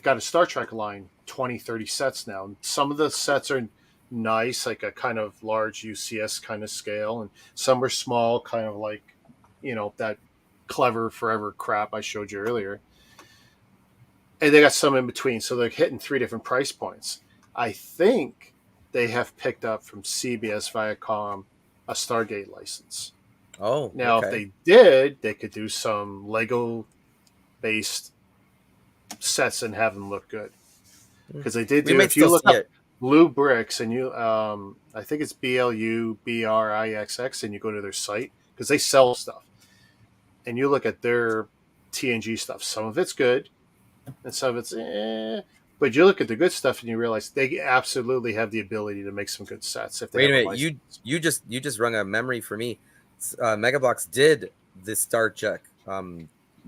got a Star Trek line, 20, 30 sets now. And some of the sets are nice, like a kind of large UCS kind of scale, and some are small, kind of like, that clever forever crap I showed you earlier. And they got some in between, so they're hitting 3 different price points. I think they have picked up from CBS Viacom a Stargate license. Oh, Now, okay. if they did, they could do some Lego-based sets and have them look good. Because they did we do. might If you still look see up it. Blue Bricks and you, I think it's BLUBRIXX, and you go to their site because they sell stuff, and you look at their TNG stuff. Some of it's good, and some of it's But you look at the good stuff and you realize they absolutely have the ability to make some good sets. If they Wait a have minute, license. you just rung a memory for me. Mega Bloks did the Star Trek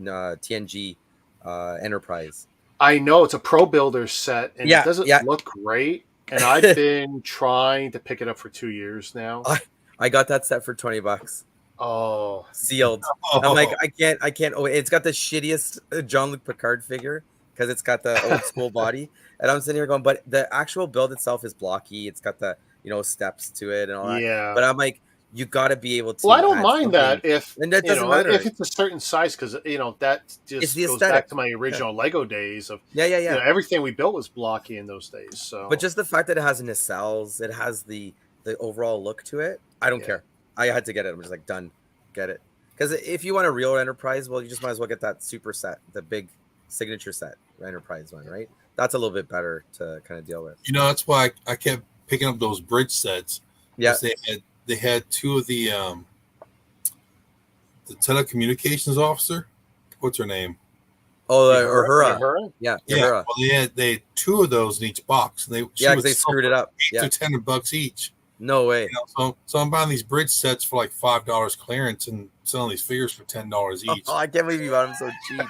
TNG Enterprise. I know it's a Pro Builder set, and Yeah, it doesn't yeah. look great. And I've been trying to pick it up for 2 years now. I got that set for $20, Oh, sealed. I'm like, I can't. Oh, it's got the shittiest Jean-Luc Picard figure because it's got the old school body, and I'm sitting here going, but the actual build itself is blocky. It's got the steps to it and all that. yeah. But I'm like, you got to be able to. Well, I don't add mind that something. if And that doesn't matter. if it's a certain size, because that It's just the goes aesthetic. back to my original Lego days of Yeah. everything we built was blocky in those days. So, But just the fact that it has nacelles, it has the overall look to it. I don't care. I had to get it. I'm just like, done. Get it. Because if you want a real Enterprise, well, you just might as well get that super set, the big signature set, Enterprise one, right? That's a little bit better to kind of deal with. That's why I kept picking up those bridge sets. Yeah. They had 2 of the telecommunications officer. What's her name? Oh, Uhura. Uhura? Yeah. Yeah. Uhura. Well, they had 2 of those in each box. And Because they screwed it up. $8 Yeah. to $10 each. No way. So I'm buying these bridge sets for like $5 clearance and selling these figures for $10 each. Oh, I can't believe you bought them so cheap.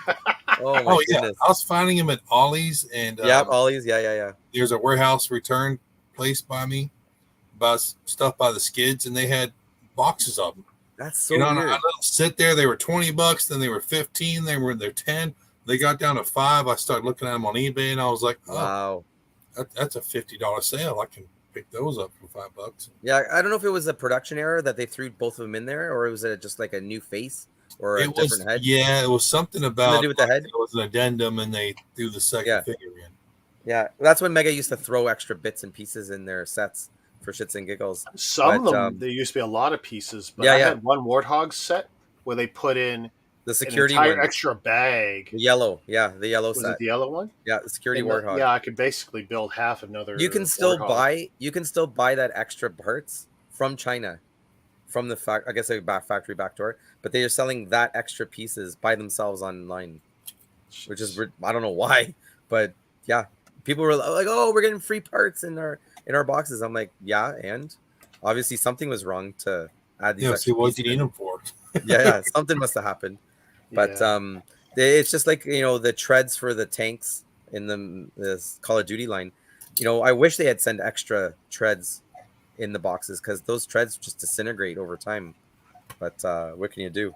Oh, my goodness. I was finding them at Ollie's and Yeah, Ollie's. Yeah. there's a warehouse return place by me, about stuff by the skids, and they had boxes of them. That's so And weird. I let them sit there. They were $20, then they were 15, they were 10. They got down to $5. I started looking at them on eBay, and I was like, oh, Wow. that's a $50 sale. I can pick those up for $5. Yeah, I don't know if it was a production error that they threw both of them in there, or was it just like a new face or a different head? Yeah, it was something Something about to do with the head. it was an addendum, and they threw the second Yeah. figure in. Yeah, that's when Mega used to throw extra bits and pieces in their sets for shits and giggles. Some But, of them, there used to be a lot of pieces, but Yeah, I yeah. had one Warthog set where they put in The an security entire one, extra bag. the yellow, the yellow Was it set. the yellow one? Yeah, the security And Warthog. yeah, I could basically build half another. You can still Warthog. buy that extra parts from China, from the factory backdoor. But they are selling that extra pieces by themselves online, which is I don't know why, but yeah, people were like, "Oh, we're getting free parts in our boxes." I'm like, "Yeah," and obviously something was wrong to add these. Yeah, extra see what you pieces need in. them for. Yeah, something must have happened. But Yeah. it's just like the treads for the tanks in the Call of Duty line. I wish they had sent extra treads in the boxes because those treads just disintegrate over time. But what can you do?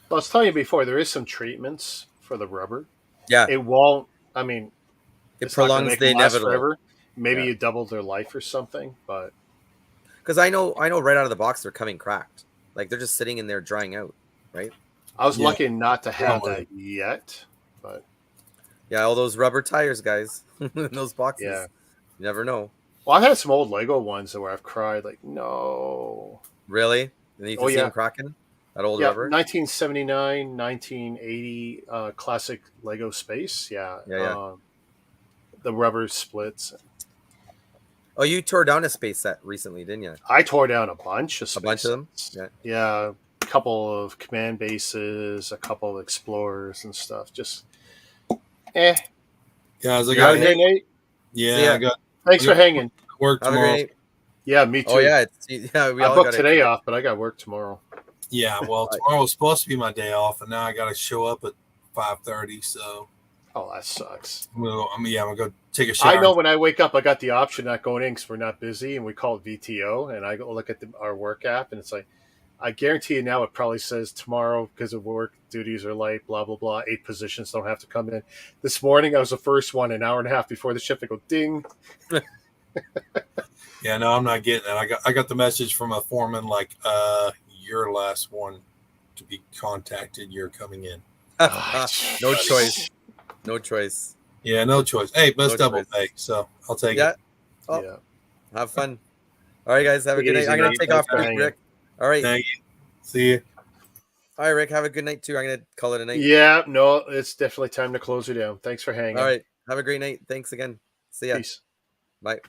Well, I was telling you before, there is some treatments for the rubber. Yeah, It won't. I mean, it it's not going to prolongs make the them last inevitable. forever. Maybe Yeah. you double their life or something, but Because I know right out of the box they're coming cracked. Like they're just sitting in there drying out, right? I was Yeah, lucky not to have probably. that yet. But Yeah, all those rubber tires, guys, in those boxes. yeah. You never know. Well, I've had some old Lego ones where I've cried, like, no. Really? And you can Oh, see yeah. them cracking? That old Yeah, rubber? 1979, 1980 classic Lego space. Yeah. Yeah. The rubber splits. Oh, you tore down a space set recently, didn't you? I tore down a bunch of A bunch of them? spaces. Yeah. Yeah, a couple of command bases, a couple of explorers and stuff. Just, Guys, I You have a got great night. See yeah, ya. I got Thanks I for got hanging. work Have a tomorrow. great night. Yeah, me too. Oh, yeah. We I all booked got today it. off, but I got work tomorrow. Yeah, well, tomorrow was supposed to be my day off, and now I got to show up at 5:30. So Oh, that sucks. I'm gonna go take a shower. I know when I wake up, I got the option not going in because we're not busy, and we call it VTO. And I go look at our work app, and it's like, I guarantee you now it probably says tomorrow because of work duties are light, blah, blah, blah. 8 positions don't have to come in. This morning, I was the first one an hour and a half before the shift. I go, ding. Yeah, no, I'm not getting that. I got the message from a foreman like, you're last one to be contacted. You're coming in. No choice. No choice. Yeah, no choice. Hey, best No double choice. pay, so I'll take Yeah. it. Oh, Yeah. have fun. All right, guys. Have a Take it good night. easy, I'm going mate. to take Thanks off, for hanging. Rick. All right. Thank you. See you. All right, Rick. Have a good night, too. I'm going to call it a night. Yeah, no, it's definitely time to close her down. Thanks for hanging. All right. Have a great night. Thanks again. See ya. Peace. Bye.